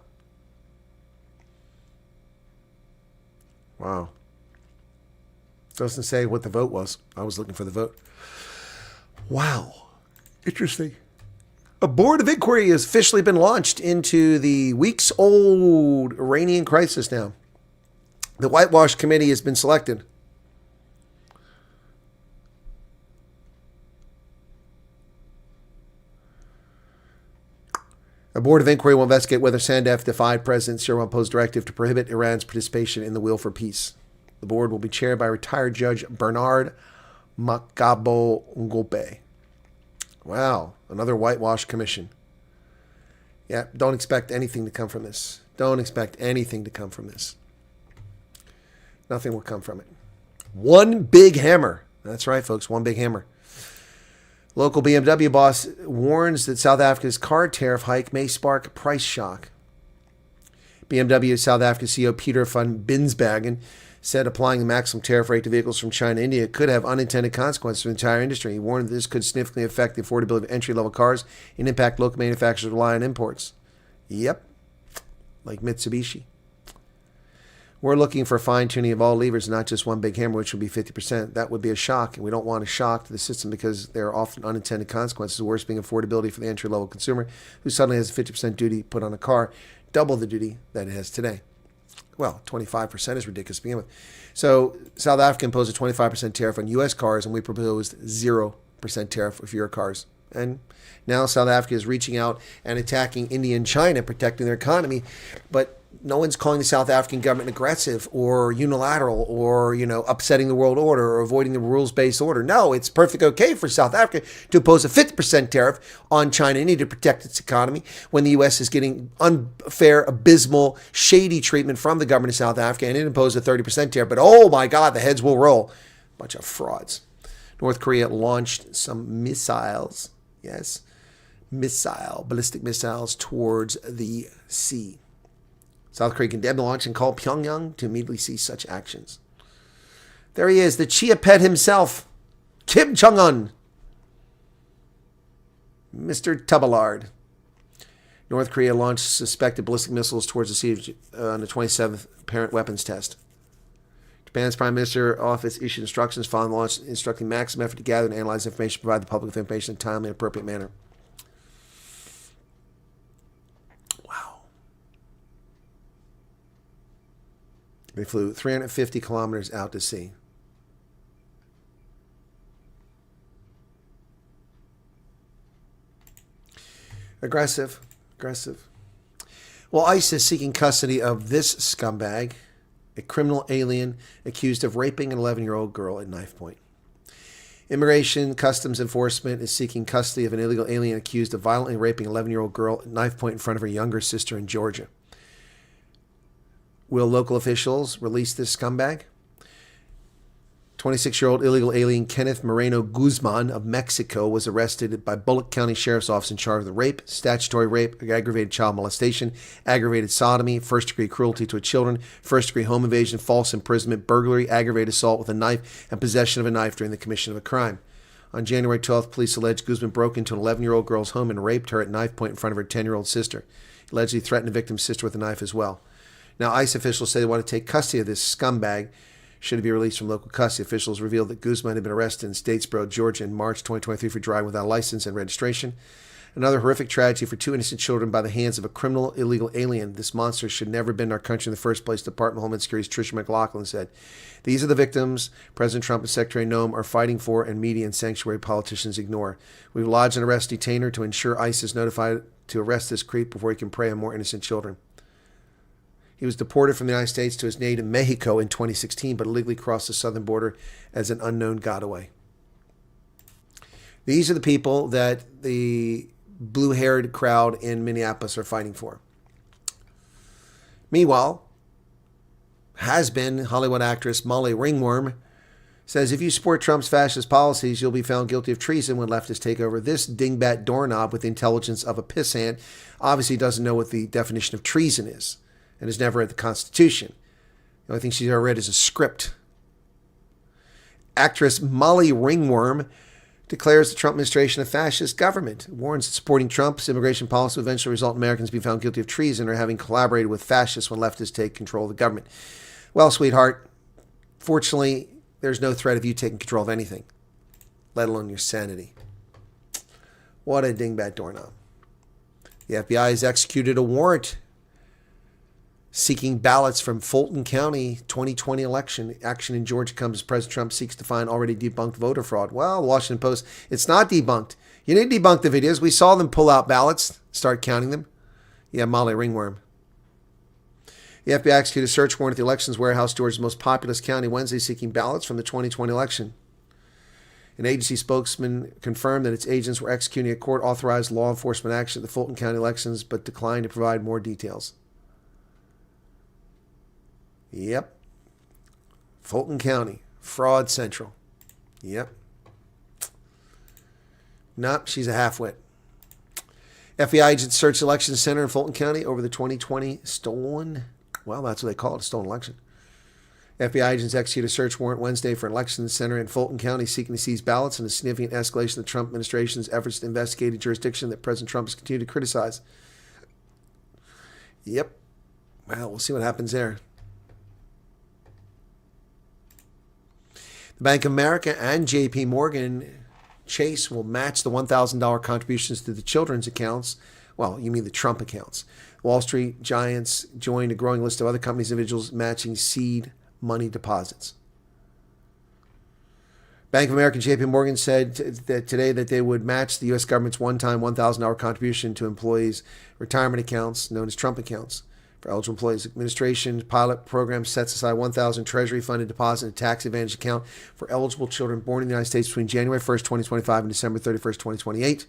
Wow. Doesn't say what the vote was. I was looking for the vote. Wow. Interesting. A board of inquiry has officially been launched into the weeks-old Iranian crisis now. The Whitewash Committee has been selected. A board of inquiry will investigate whether Sandef defied President Sirwanpo's directive to prohibit Iran's participation in the Wheel for Peace. The board will be chaired by retired Judge Bernard Makabo Ngope. Wow, another whitewash commission. Yeah, don't expect anything to come from this. Don't expect anything to come from this. Nothing will come from it. One big hammer. That's right, folks, one big hammer. Local BMW boss warns that South Africa's car tariff hike may spark price shock. BMW South Africa CEO Peter van Binsbergen said applying the maximum tariff rate to vehicles from China and India could have unintended consequences for the entire industry. He warned that this could significantly affect the affordability of entry-level cars and impact local manufacturers rely on imports. Yep, like Mitsubishi. We're looking for fine-tuning of all levers, not just one big hammer, which would be 50%. That would be a shock, and we don't want a shock to the system because there are often unintended consequences, the worst being affordability for the entry-level consumer who suddenly has a 50% duty put on a car, double the duty that it has today. Well, 25% is ridiculous to begin with. So South Africa imposed a 25% tariff on U.S. cars, and we proposed 0% tariff for your cars. And now South Africa is reaching out and attacking India and China, protecting their economy, but no one's calling the South African government aggressive or unilateral or, upsetting the world order or avoiding the rules-based order. No, it's perfectly okay for South Africa to impose a 50% tariff on China and India to protect its economy when the U.S. is getting unfair, abysmal, shady treatment from the government of South Africa, and it imposed a 30% tariff. But, oh my God, the heads will roll. Bunch of frauds. North Korea launched some missiles, yes, ballistic missiles towards the sea. South Korea condemned the launch and called Pyongyang to immediately cease such actions. There he is, the Chia Pet himself, Kim Jong-un, Mr. Tubalard. North Korea launched suspected ballistic missiles towards the sea on the 27th parent weapons test. Japan's Prime Minister Office issued instructions following the launch, instructing maximum effort to gather and analyze information, provide the public with information in a timely and appropriate manner. They flew 350 kilometers out to sea. Aggressive. Well, ICE is seeking custody of this scumbag, a criminal alien accused of raping an 11-year-old girl at knife point. Immigration Customs Enforcement is seeking custody of an illegal alien accused of violently raping an 11-year-old girl at knife point in front of her younger sister in Georgia. Will local officials release this scumbag? 26-year-old illegal alien Kenneth Moreno Guzman of Mexico was arrested by Bullock County Sheriff's Office in charge of the rape, statutory rape, aggravated child molestation, aggravated sodomy, first-degree cruelty to children, first-degree home invasion, false imprisonment, burglary, aggravated assault with a knife, and possession of a knife during the commission of a crime. On January 12th, police alleged Guzman broke into an 11-year-old girl's home and raped her at knife point in front of her 10-year-old sister. He allegedly threatened the victim's sister with a knife as well. Now, ICE officials say they want to take custody of this scumbag should he be released from local custody. Officials revealed that Guzman had been arrested in Statesboro, Georgia in March 2023 for driving without a license and registration. Another horrific tragedy for 2 innocent children by the hands of a criminal illegal alien. This monster should never have been in our country in the first place, Department of Homeland Security's Tricia McLaughlin said. These are the victims President Trump and Secretary Noem are fighting for and media and sanctuary politicians ignore. We've lodged an arrest detainer to ensure ICE is notified to arrest this creep before he can prey on more innocent children. He was deported from the United States to his native Mexico in 2016, but illegally crossed the southern border as an unknown gotaway. These are the people that the blue-haired crowd in Minneapolis are fighting for. Meanwhile, has-been Hollywood actress Molly Ringworm says if you support Trump's fascist policies, you'll be found guilty of treason when leftists take over. This dingbat doorknob with the intelligence of a pissant obviously doesn't know what the definition of treason is and has never read the Constitution. The only thing she's ever read is a script. Actress Molly Ringworm declares the Trump administration a fascist government, warns that supporting Trump's immigration policy will eventually result in Americans being found guilty of treason or having collaborated with fascists when leftists take control of the government. Well, sweetheart, fortunately, there's no threat of you taking control of anything, let alone your sanity. What a dingbat doorknob. The FBI has executed a warrant seeking ballots from Fulton County 2020 election. Action in Georgia comes as President Trump seeks to find already debunked voter fraud. Well, the Washington Post, it's not debunked. You didn't debunk the videos. We saw them pull out ballots, start counting them. Yeah, Molly Ringworm. The FBI executed a search warrant at the elections warehouse, Georgia's most populous county, Wednesday, seeking ballots from the 2020 election. An agency spokesman confirmed that its agents were executing a court-authorized law enforcement action at the Fulton County elections, but declined to provide more details. Yep. Fulton County. Fraud Central. Yep. Nope, she's a half-wit. FBI agents searched the election center in Fulton County over the 2020 stolen, well, that's what they call it, a stolen election. FBI agents executed a search warrant Wednesday for an election center in Fulton County seeking to seize ballots in a significant escalation of the Trump administration's efforts to investigate a jurisdiction that President Trump has continued to criticize. Yep. Well, we'll see what happens there. The Bank of America and J.P. Morgan Chase will match the $1,000 contributions to the children's accounts. Well, you mean the Trump accounts. Wall Street giants joined a growing list of other companies and individuals matching seed money deposits. Bank of America and J.P. Morgan said that today that they would match the U.S. government's one-time $1,000 contribution to employees' retirement accounts, known as Trump accounts. For eligible employees, the administration's pilot program sets aside $1,000 Treasury-funded deposit in a tax-advantaged account for eligible children born in the United States between January 1st, 2025 and December 31st, 2028.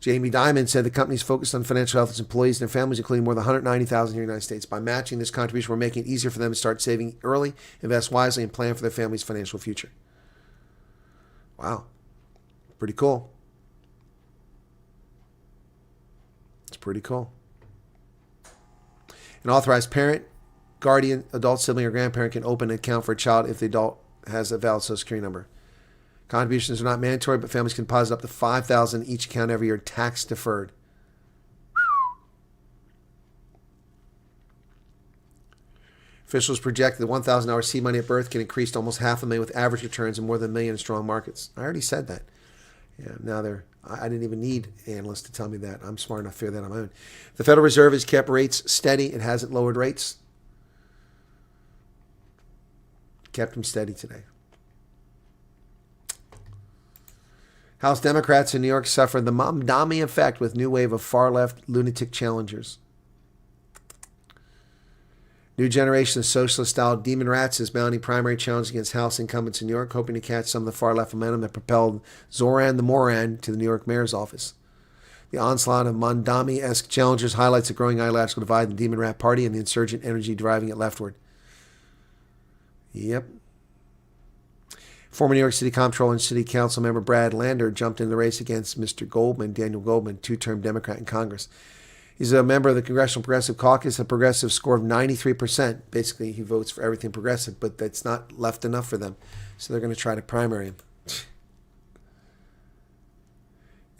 Jamie Dimon said the company is focused on financial health of its employees and their families, including more than 190,000 here in the United States. By matching this contribution, we're making it easier for them to start saving early, invest wisely, and plan for their family's financial future. Wow. Pretty cool. It's pretty cool. An authorized parent, guardian, adult sibling, or grandparent can open an account for a child if the adult has a valid Social Security number. Contributions are not mandatory, but families can deposit up to $5,000 in each account every year, tax deferred. Officials project that the $1,000 seed money at birth can increase to almost $500,000 with average returns and more than $1 million in strong markets. I already said that. Yeah, now I didn't even need analysts to tell me that. I'm smart enough to figure that on my own. The Federal Reserve has kept rates steady. It hasn't lowered rates. Kept them steady today. House Democrats in New York suffered the Mamdani effect with new wave of far-left lunatic challengers. New generation of socialist-style demon rats is mounting primary challenge against House incumbents in New York, hoping to catch some of the far-left momentum that propelled Zoran the Moran to the New York mayor's office. The onslaught of Mamdani-esque challengers highlights the growing ideological divide in the demon rat party and the insurgent energy driving it leftward. Yep. Former New York City Comptroller and City Council member Brad Lander jumped in the race against Mr. Goldman, Daniel Goldman, two-term Democrat in Congress. He's a member of the Congressional Progressive Caucus, a progressive score of 93%. Basically, he votes for everything progressive, but that's not left enough for them. So they're going to try to primary him.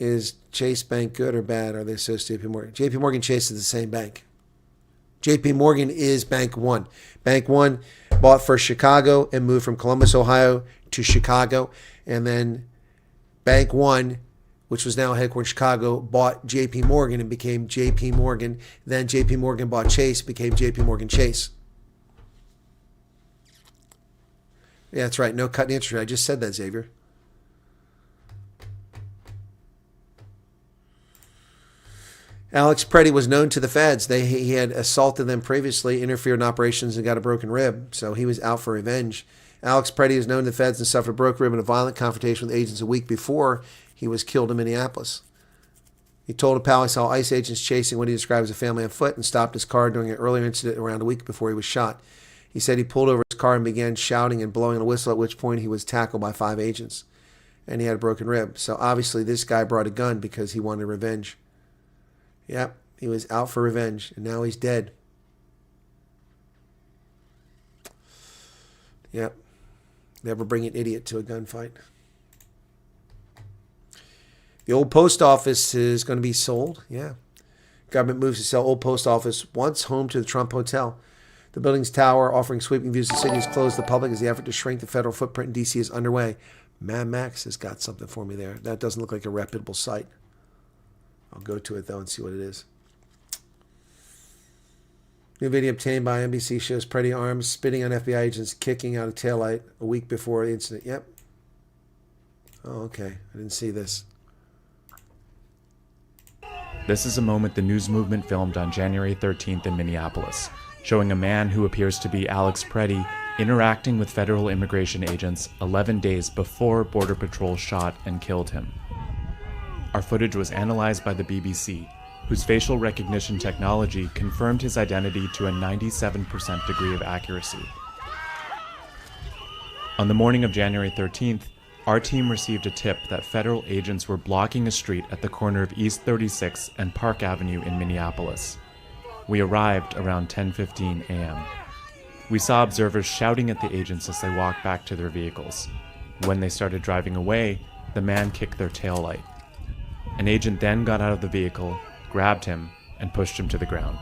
Is Chase Bank good or bad? Are they associated with JP Morgan? JP Morgan Chase is the same bank. JP Morgan is Bank One. Bank One bought First Chicago and moved from Columbus, Ohio to Chicago. And then Bank One, which was now headquartered in Chicago, bought JP Morgan and became JP Morgan. Then JP Morgan bought Chase, became JP Morgan Chase. Yeah, that's right. No cut interest rate. I just said that, Xavier. Alex Preddy was known to the feds. He had assaulted them previously, interfered in operations, and got a broken rib. So he was out for revenge. Alex Preddy is known to the feds and suffered a broken rib in a violent confrontation with agents a week before he was killed in Minneapolis. He told a pal he saw ICE agents chasing what he described as a family on foot and stopped his car during an earlier incident around a week before he was shot. He said he pulled over his car and began shouting and blowing a whistle, at which point he was tackled by 5 agents. And he had a broken rib. So obviously this guy brought a gun because he wanted revenge. Yep, he was out for revenge, and now he's dead. Yep. Never bring an idiot to a gunfight. The old post office is going to be sold. Yeah. Government moves to sell old post office, once home to the Trump Hotel. The building's tower, offering sweeping views of the city, is closed to the public as the effort to shrink the federal footprint in D.C. is underway. Mad Max has got something for me there. That doesn't look like a reputable site. I'll go to it, though, and see what it is. New video obtained by NBC shows Preddy arms spitting on FBI agents, kicking out a taillight a week before the incident. Yep. Oh, okay. I didn't see this. This is a moment the news movement filmed on January 13th in Minneapolis, showing a man who appears to be Alex Preddy interacting with federal immigration agents 11 days before Border Patrol shot and killed him. Our footage was analyzed by the BBC, whose facial recognition technology confirmed his identity to a 97% degree of accuracy. On the morning of January 13th, our team received a tip that federal agents were blocking a street at the corner of East 36 and Park Avenue in Minneapolis. We arrived around 10:15 a.m. We saw observers shouting at the agents as they walked back to their vehicles. When they started driving away, the man kicked their taillight. An agent then got out of the vehicle, grabbed him, and pushed him to the ground.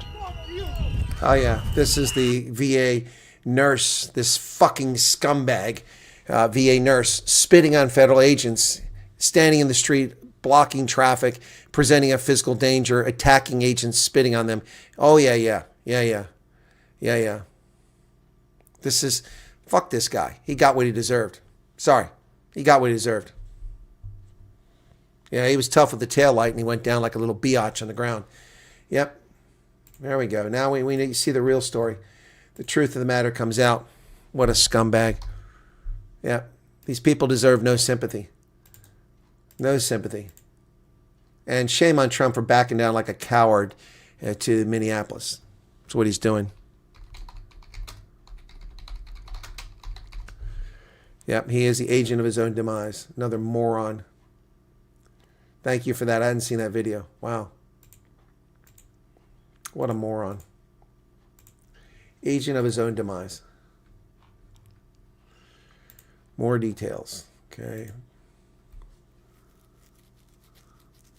Oh, yeah. This is the VA nurse, this fucking scumbag VA nurse, spitting on federal agents, standing in the street, blocking traffic, presenting a physical danger, attacking agents, spitting on them. Oh, yeah. This is, fuck this guy. He got what he deserved. Sorry. He got what he deserved. Yeah, he was tough with the taillight, and he went down like a little biatch on the ground. Yep. There we go. Now we need to see the real story. The truth of the matter comes out. What a scumbag. Yep. These people deserve no sympathy. No sympathy. And shame on Trump for backing down like a coward to Minneapolis. That's what he's doing. Yep, he is the agent of his own demise. Another moron. Thank you for that. I hadn't seen that video. Wow. What a moron. Agent of his own demise. More details. Okay.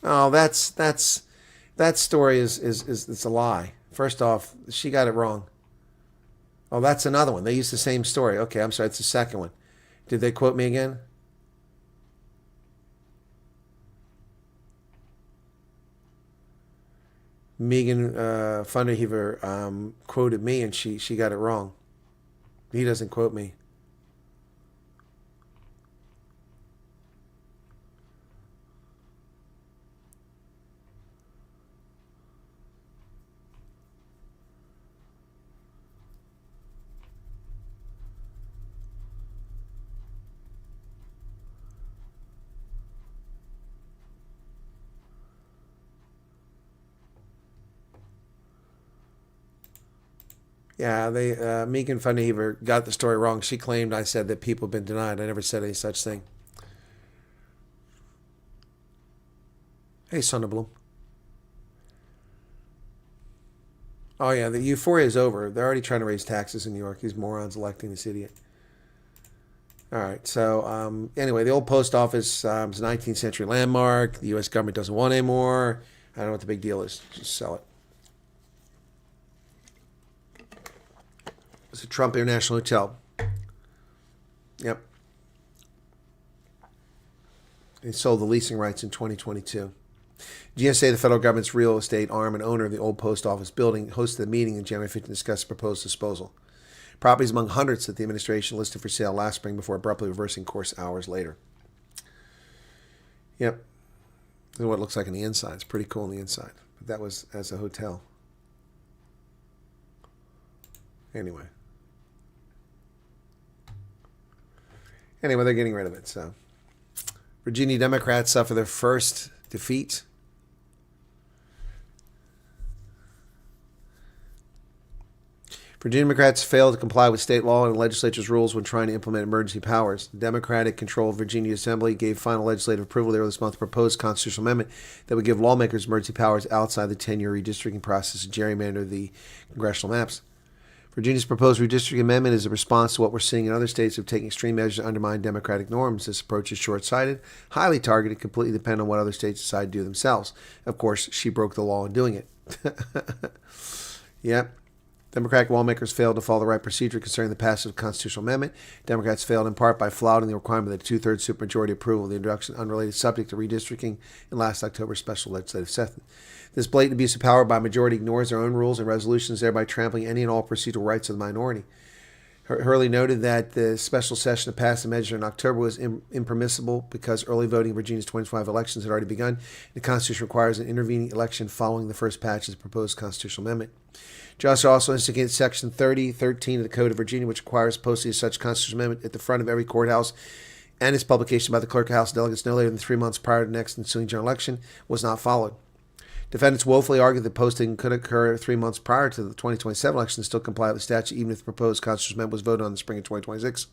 Oh, that story is it's a lie. First off, she got it wrong. Oh, that's another one. They used the same story. Okay, I'm sorry. It's the second one. Did they quote me again? Megan Funderheaver quoted me, and she got it wrong. He doesn't quote me. Yeah, Megan Funderheaver got the story wrong. She claimed I said that people have been denied. I never said any such thing. Hey, Sonderbloom. Oh, yeah, the euphoria is over. They're already trying to raise taxes in New York. These morons electing this idiot. All right. So anyway, the old post office was a 19th century landmark. The U.S. government doesn't want it anymore. I don't know what the big deal is. Just sell it. It's a Trump International Hotel. Yep. They sold the leasing rights in 2022. GSA, the federal government's real estate arm and owner of the old post office building, hosted a meeting in January 15 to discuss the proposed disposal. Properties among hundreds that the administration listed for sale last spring before abruptly reversing course hours later. Yep. This is what it looks like on the inside. It's pretty cool on the inside. But that was as a hotel. Anyway, they're getting rid of it. So, Virginia Democrats suffer their first defeat. Virginia Democrats failed to comply with state law and the legislature's rules when trying to implement emergency powers. The Democratic-controlled Virginia Assembly gave final legislative approval earlier this month to a proposed constitutional amendment that would give lawmakers emergency powers outside the 10-year redistricting process and gerrymander the congressional maps. Virginia's proposed redistricting amendment is a response to what we're seeing in other states of taking extreme measures to undermine democratic norms. This approach is short-sighted, highly targeted, completely dependent on what other states decide to do themselves. Of course, she broke the law in doing it. Yep. Democratic lawmakers failed to follow the right procedure concerning the passage of the constitutional amendment. Democrats failed in part by flouting the requirement that a two-thirds supermajority approval of the introduction of unrelated subject to redistricting in last October's special legislative session. This blatant abuse of power by a majority ignores their own rules and resolutions, thereby trampling any and all procedural rights of the minority. Hurley noted that the special session to pass the measure in October was impermissible because early voting in Virginia's 2025 elections had already begun. The Constitution requires an intervening election following the first patch of the proposed constitutional amendment. Justice also instigated Section 3013 of the Code of Virginia, which requires posting of such constitutional amendment at the front of every courthouse and its publication by the clerk of House delegates no later than 3 months prior to the next ensuing general election, was not followed. Defendants woefully argued that posting could occur 3 months prior to the 2027 election and still comply with the statute, even if the proposed constitutional amendment was voted on in the spring of 2026.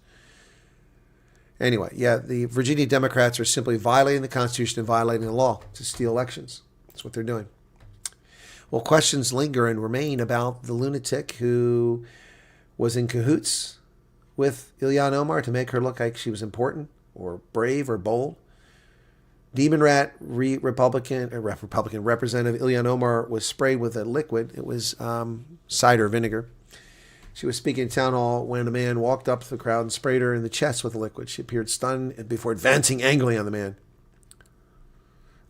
Anyway, the Virginia Democrats are simply violating the Constitution and violating the law to steal elections. That's what they're doing. Well, questions linger and remain about the lunatic who was in cahoots with Ilhan Omar to make her look like she was important or brave or bold. Demon Rat Republican Representative Ilhan Omar was sprayed with a liquid. It was cider vinegar. She was speaking at town hall when a man walked up to the crowd and sprayed her in the chest with the liquid. She appeared stunned before advancing angrily on the man.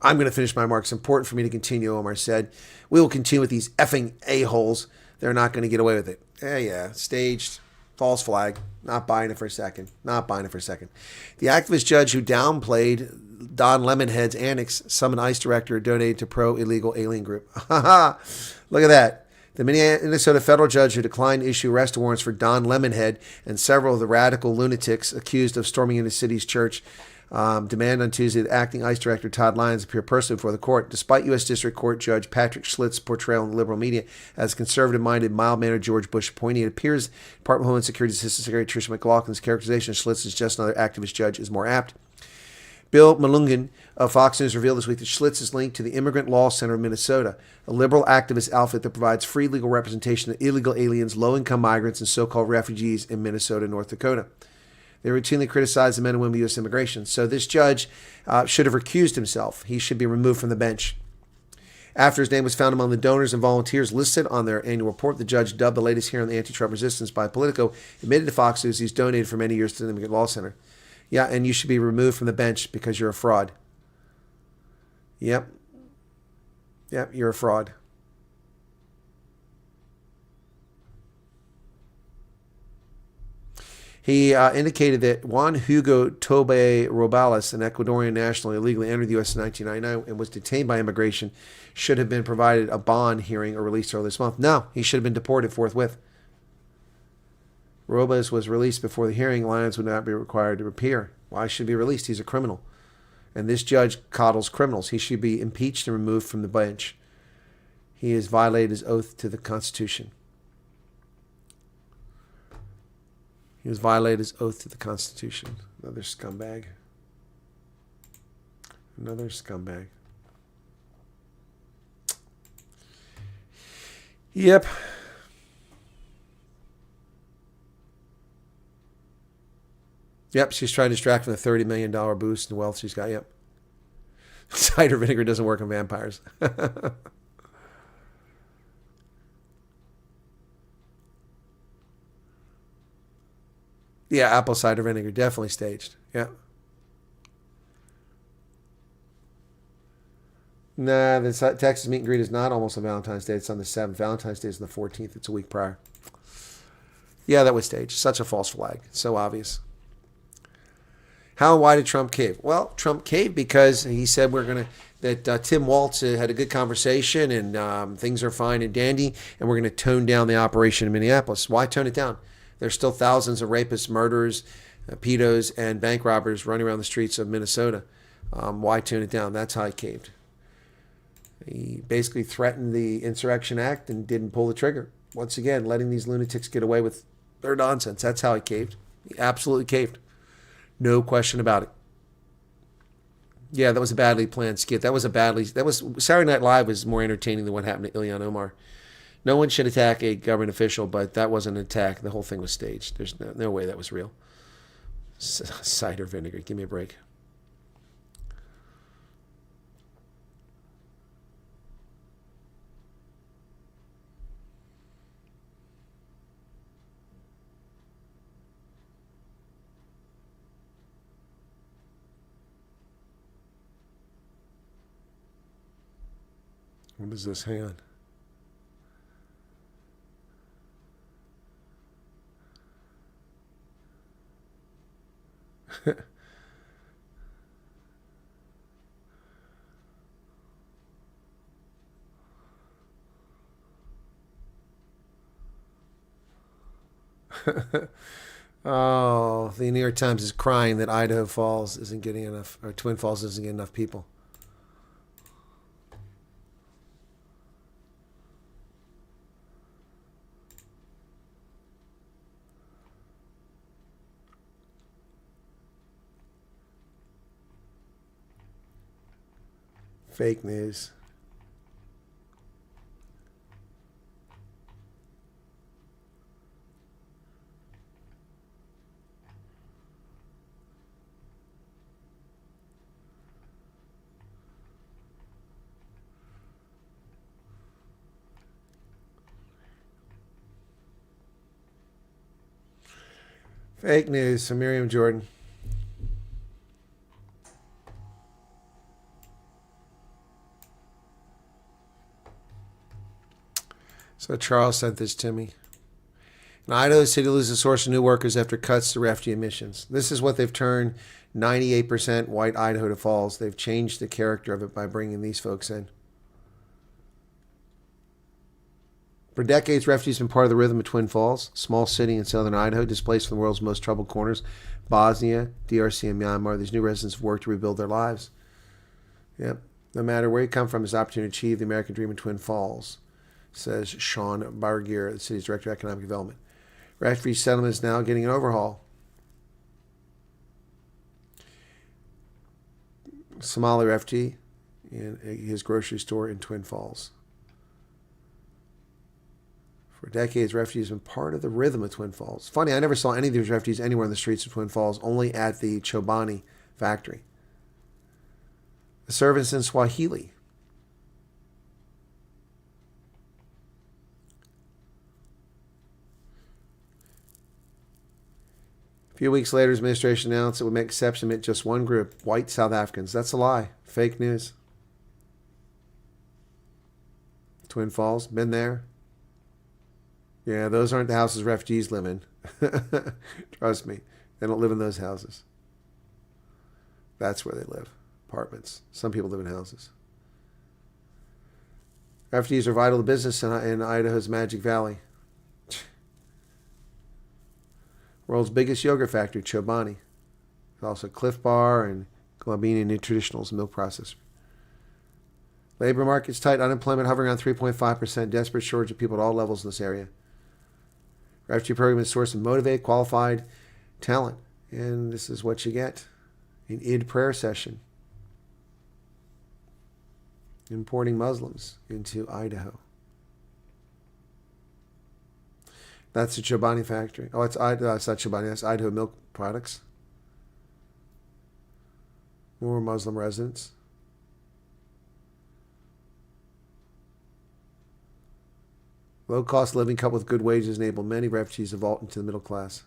I'm going to finish my remarks. It's important for me to continue, Omar said. We will continue with these effing a-holes. They're not going to get away with it. Yeah, staged. False flag. Not buying it for a second. The activist judge who downplayed Don Lemonhead's annex summoned ICE director donated to pro-illegal alien group. Look at that. The Minnesota federal judge who declined to issue arrest warrants for Don Lemonhead and several of the radical lunatics accused of storming into the city's church demanded on Tuesday that acting ICE director Todd Lyons appear personally before the court, despite U.S. District Court Judge Patrick Schlitz's portrayal in the liberal media as conservative-minded, mild-mannered George Bush appointee. It appears Department of Homeland Security Assistant Secretary Tricia McLaughlin's characterization of Schlitz as just another activist judge is more apt. Bill Malungen of Fox News revealed this week that Schlitz is linked to the Immigrant Law Center of Minnesota, a liberal activist outfit that provides free legal representation of illegal aliens, low-income migrants, and so-called refugees in Minnesota and North Dakota. They routinely criticize the men and women of U.S. immigration. So this judge should have recused himself. He should be removed from the bench. After his name was found among the donors and volunteers listed on their annual report, the judge, dubbed the latest hero in the anti-Trump resistance by Politico, admitted to Fox News he's donated for many years to the Immigrant Law Center. Yeah, and you should be removed from the bench because you're a fraud. Yep, you're a fraud. He indicated that Juan Hugo Tobe Robales, an Ecuadorian national illegally entered the U.S. in 1999 and was detained by immigration, should have been provided a bond hearing or released earlier this month. No, he should have been deported forthwith. Robes was released before the hearing. Lyons would not be required to appear. Why should he be released? He's a criminal. And this judge coddles criminals. He should be impeached and removed from the bench. He has violated his oath to the Constitution. He has violated his oath to the Constitution. Another scumbag. Another scumbag. Yep. Yep, she's trying to distract from the $30 million boost in wealth she's got. Yep. Cider vinegar doesn't work on vampires. Yeah, apple cider vinegar, definitely staged. Yeah. Nah, the Texas meet and greet is not almost on Valentine's Day. It's on the 7th. Valentine's Day is on the 14th. It's a week prior. Yeah, that was staged. Such a false flag. So obvious. How and why did Trump cave? Well, Trump caved because he said that Tim Walz had a good conversation and things are fine and dandy, and we're going to tone down the operation in Minneapolis. Why tone it down? There's still thousands of rapists, murderers, pedos, and bank robbers running around the streets of Minnesota. Why tone it down? That's how he caved. He basically threatened the Insurrection Act and didn't pull the trigger. Once again, letting these lunatics get away with their nonsense. That's how he caved. He absolutely caved. No question about it. Yeah, that was a badly planned skit. Saturday Night Live was more entertaining than what happened to Ilhan Omar. No one should attack a government official, but that wasn't an attack. The whole thing was staged. There's no way that was real. Cider vinegar. Give me a break. What is this? Hang on. Oh, the New York Times is crying that Idaho Falls isn't getting enough, or Twin Falls isn't getting enough people. Fake news. Fake news from Miriam Jordan. So Charles sent this to me. In Idaho, the city loses a source of new workers after cuts to refugee emissions. This is what they've turned 98% white Idaho to Falls. They've changed the character of it by bringing these folks in. For decades, refugees have been part of the rhythm of Twin Falls, a small city in southern Idaho, displaced from the world's most troubled corners, Bosnia, DRC, and Myanmar. These new residents have worked to rebuild their lives. Yep. No matter where you come from, there's an opportunity to achieve the American dream in Twin Falls, says Sean Bargier, the city's director of economic development. Refugee settlement is now getting an overhaul. Somali refugee in his grocery store in Twin Falls. For decades, refugees have been part of the rhythm of Twin Falls. Funny, I never saw any of these refugees anywhere in the streets of Twin Falls, only at the Chobani factory. The servants in Swahili. A few weeks later, his administration announced it would make exception to just one group, white South Africans. That's a lie. Fake news. Twin Falls, been there. Yeah, those aren't the houses refugees live in. Trust me, they don't live in those houses. That's where they live, apartments. Some people live in houses. Refugees are vital to business in Idaho's Magic Valley. World's biggest yogurt factory, Chobani. There's also Cliff Bar and Glabini Nutritionals milk processor. Labor market's tight, unemployment hovering around 3.5%, desperate shortage of people at all levels in this area. Refugee program is a source of motivated, qualified talent. And this is what you get. An Eid prayer session. Importing Muslims into Idaho. That's the Chobani factory. Oh, it's not Chobani, that's Idaho Milk Products. More Muslim residents. Low cost living coupled with good wages enable many refugees to vault into the middle class.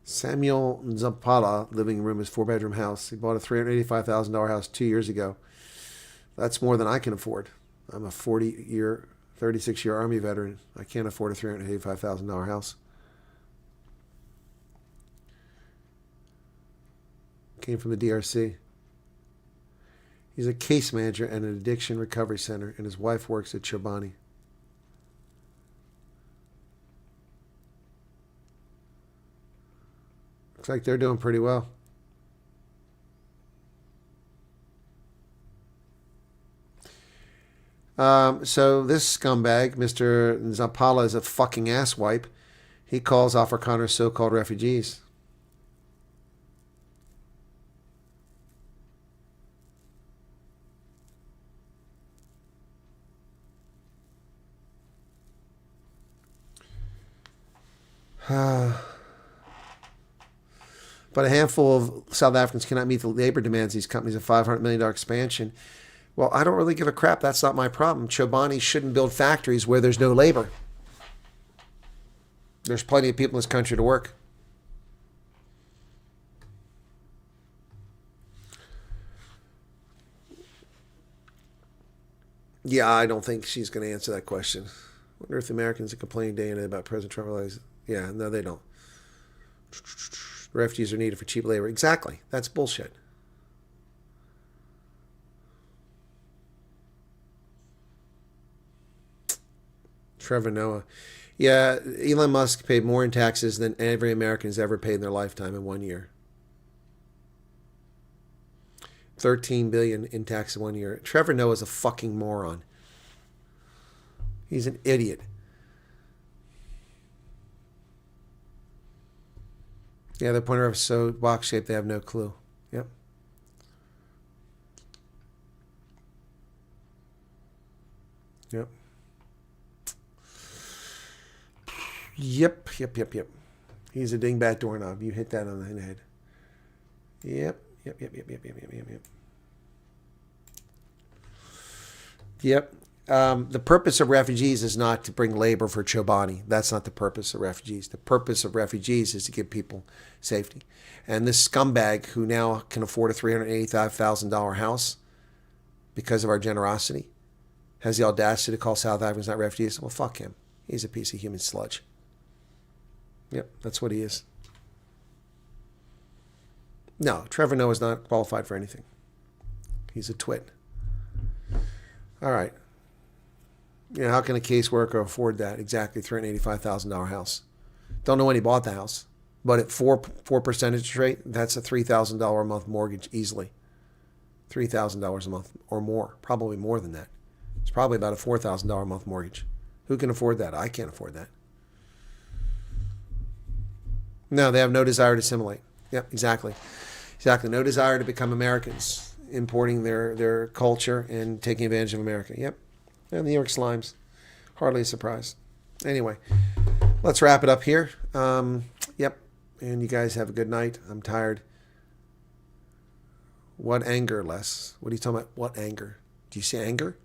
Samuel Zampala living room is 4-bedroom house. He bought a $385,000 house 2 years ago. That's more than I can afford. I'm a 36-year Army veteran. I can't afford a $385,000 house. Came from the DRC. He's a case manager at an addiction recovery center, and his wife works at Chobani. Looks like they're doing pretty well. So this scumbag, Mr. Zampala, is a fucking asswipe. He calls Afrikaners so-called refugees. But a handful of South Africans cannot meet the labor demands of these companies. A $500 million expansion. Well, I don't really give a crap. That's not my problem. Chobani shouldn't build factories where there's no labor. There's plenty of people in this country to work. Yeah, I don't think she's going to answer that question. I wonder if the Americans are complaining day and day about President Trump. Yeah, no, they don't. Refugees are needed for cheap labor. Exactly. That's bullshit. Trevor Noah. Yeah, Elon Musk paid more in taxes than every American has ever paid in their lifetime in 1 year. $13 billion in taxes in 1 year. Trevor Noah is a fucking moron. He's an idiot. Yeah, the pointer of so box shaped they have no clue. Yep. Yep. Yep. He's a dingbat doorknob. You hit that on the head. Yep. Yep. The purpose of refugees is not to bring labor for Chobani. That's not the purpose of refugees. The purpose of refugees is to give people safety. And this scumbag who now can afford a $385,000 house because of our generosity has the audacity to call South Africans not refugees. Well, fuck him. He's a piece of human sludge. Yep, that's what he is. No, Trevor Noah is not qualified for anything. He's a twit. All right. You know, how can a caseworker afford that? Exactly, $385,000 house. Don't know when he bought the house, but at 4% interest rate, that's a $3,000 a month mortgage easily. $3,000 a month or more, probably more than that. It's probably about a $4,000 a month mortgage. Who can afford that? I can't afford that. No, they have no desire to assimilate. Yep, exactly. No desire to become Americans, importing their culture and taking advantage of America. Yep. And the New York Slimes. Hardly a surprise. Anyway, let's wrap it up here. Yep. And you guys have a good night. I'm tired. What anger, Les? What are you talking about? What anger? Do you see anger?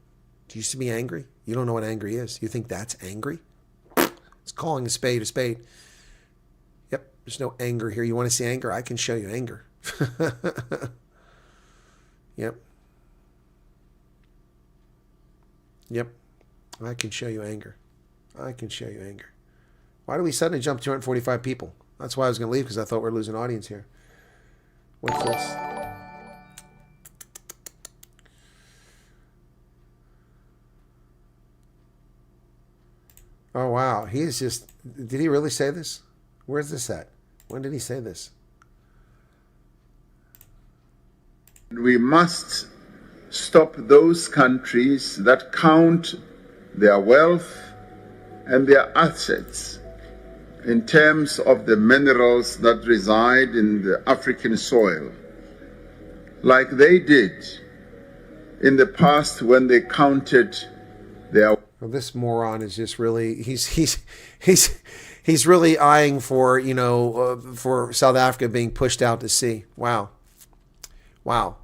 Do you see me angry? You don't know what angry is. You think that's angry? It's calling a spade a spade. Yep. There's no anger here. You want to see anger? I can show you anger. Yep. Yep. I can show you anger. Why do we suddenly jump 245 people? That's why I was going to leave, because I thought we were losing audience here. What's this? Oh, wow. He is just... Did he really say this? Where's this at? When did he say this? We must stop those countries that count their wealth and their assets in terms of the minerals that reside in the African soil, like they did in the past when they counted their. Well, this moron is just really he's really eyeing for, you know, for South Africa being pushed out to sea. Wow. Wow.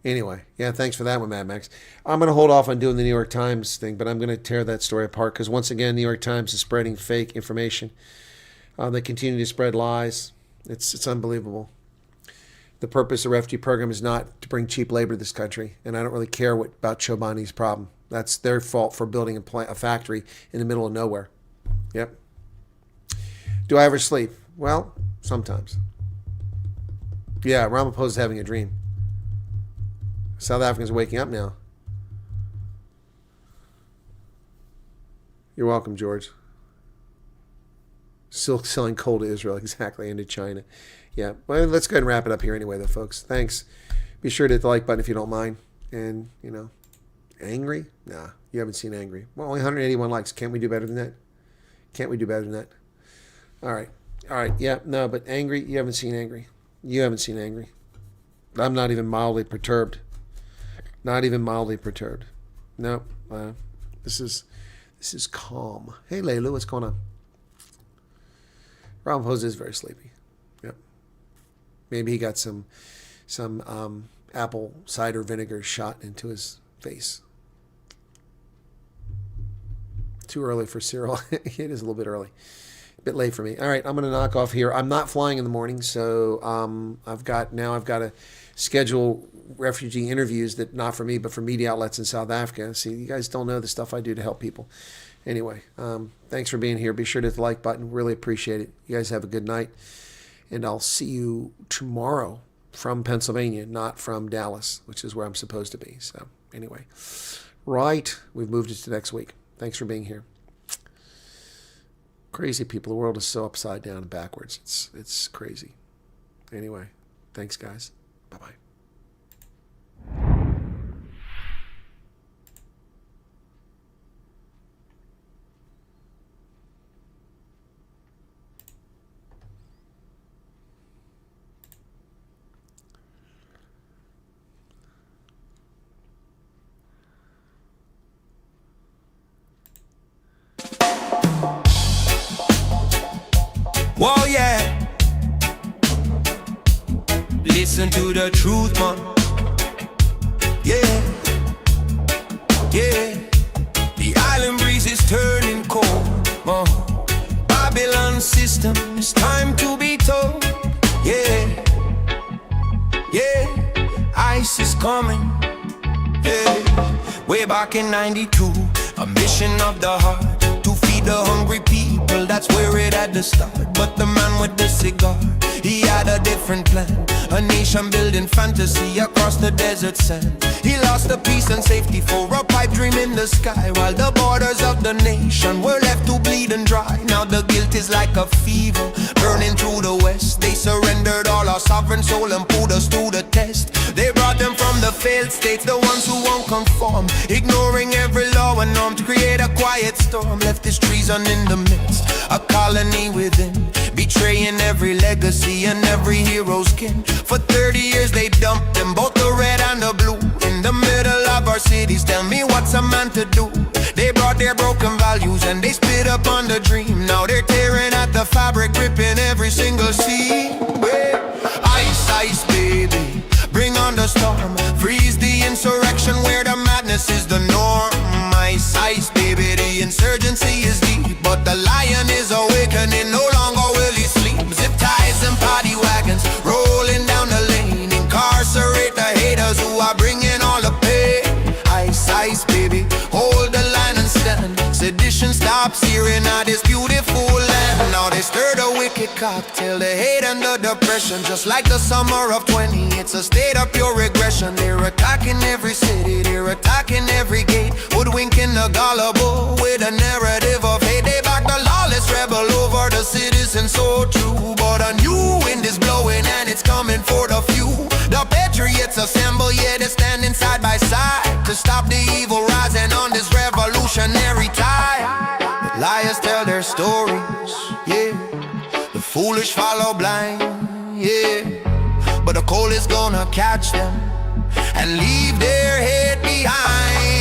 Anyway, yeah, thanks for that one, Mad Max. I'm going to hold off on doing the New York Times thing, but I'm going to tear that story apart because, once again, New York Times is spreading fake information. They continue to spread lies. It's unbelievable. The purpose of the refugee program is not to bring cheap labor to this country, and I don't really care about Chobani's problem. That's their fault for building a factory in the middle of nowhere. Yep. Do I ever sleep? Well, sometimes. Yeah, Ramaphosa's having a dream. South Africans are waking up now. You're welcome, George. Still selling coal to Israel, exactly, and to China. Yeah, well, let's go ahead and wrap it up here anyway, though, folks. Thanks. Be sure to hit the like button if you don't mind. And, you know, angry? Nah, you haven't seen angry. Well, only 181 likes. Can't we do better than that? Can't we do better than that? All right. All right, yeah, no, but angry? You haven't seen angry. You haven't seen angry. I'm not even mildly perturbed. Not even mildly perturbed. No, this is calm. Hey, Laylu, what's going on? Ramaphosa is very sleepy. Yep. Maybe he got some apple cider vinegar shot into his face. Too early for Cyril. It is a little bit early. A bit late for me. All right, I'm going to knock off here. I'm not flying in the morning, so I've got to schedule refugee interviews that not for me but for media outlets in South Africa. See, you guys don't know the stuff I do to help people. Anyway, thanks for being here. Be sure to hit the like button. Really appreciate it. You guys have a good night, and I'll see you tomorrow from Pennsylvania, not from Dallas, which is where I'm supposed to be. So anyway, right, we've moved it to next week. Thanks for being here. Crazy people. The world is so upside down and backwards. It's crazy. Anyway, thanks, guys. Bye-bye. Whoa, yeah. Listen to the truth, man. Yeah. Yeah. The island breeze is turning cold. Babylon system, it's time to be told. Yeah. Yeah. Ice is coming. Yeah. Way back in 92, a mission of the heart. The hungry people, that's where it had to start. But the man with the cigar, he had a different plan. A nation building fantasy across the desert sand. He lost the peace and safety for a pipe dream in the sky, while the borders of the nation were left to bleed and dry. Now the guilt is like a fever burning through the west. They surrendered all our sovereign soul and put us to the test. They brought them from the failed states, the ones who won't conform, ignoring every law and norm to create a quiet storm. Left this treason in the midst, a colony within, betraying every legacy and every hero's kin. For 30 years they dumped them, both the red and the blue, in the middle of our cities. Tell me what's a man to do? They brought their broken values and they spit up on the dream. Now they're tearing at the fabric, ripping every single seam. Ice, ice, baby, bring on the storm. Freeze the insurrection where the madness is the norm. Ice, ice, baby, the insurgency is deep, but the lion is awakening, no longer will he sleep. Zip ties and paddy wagons rolling down the lane, incarcerate the haters who are bringing all the pain. Ice, ice, baby, hold the line and stand. Sedition stops here in this beautiful land. Now they stir the wicked cocktail, the hate and the depression. Just like the summer of 20, it's a state of pure regression. They're attacking every city, they're attacking every gate, hoodwinking the gullible with a narrative of hate. They back the lawless rebel over the citizen, so true. But a new wind is blowing and it's coming for the few. The patriots assemble, yeah, they're standing side by side to stop the evil rising on this revolutionary tide. Liars tell their stories, yeah. is gonna catch them and leave their head behind.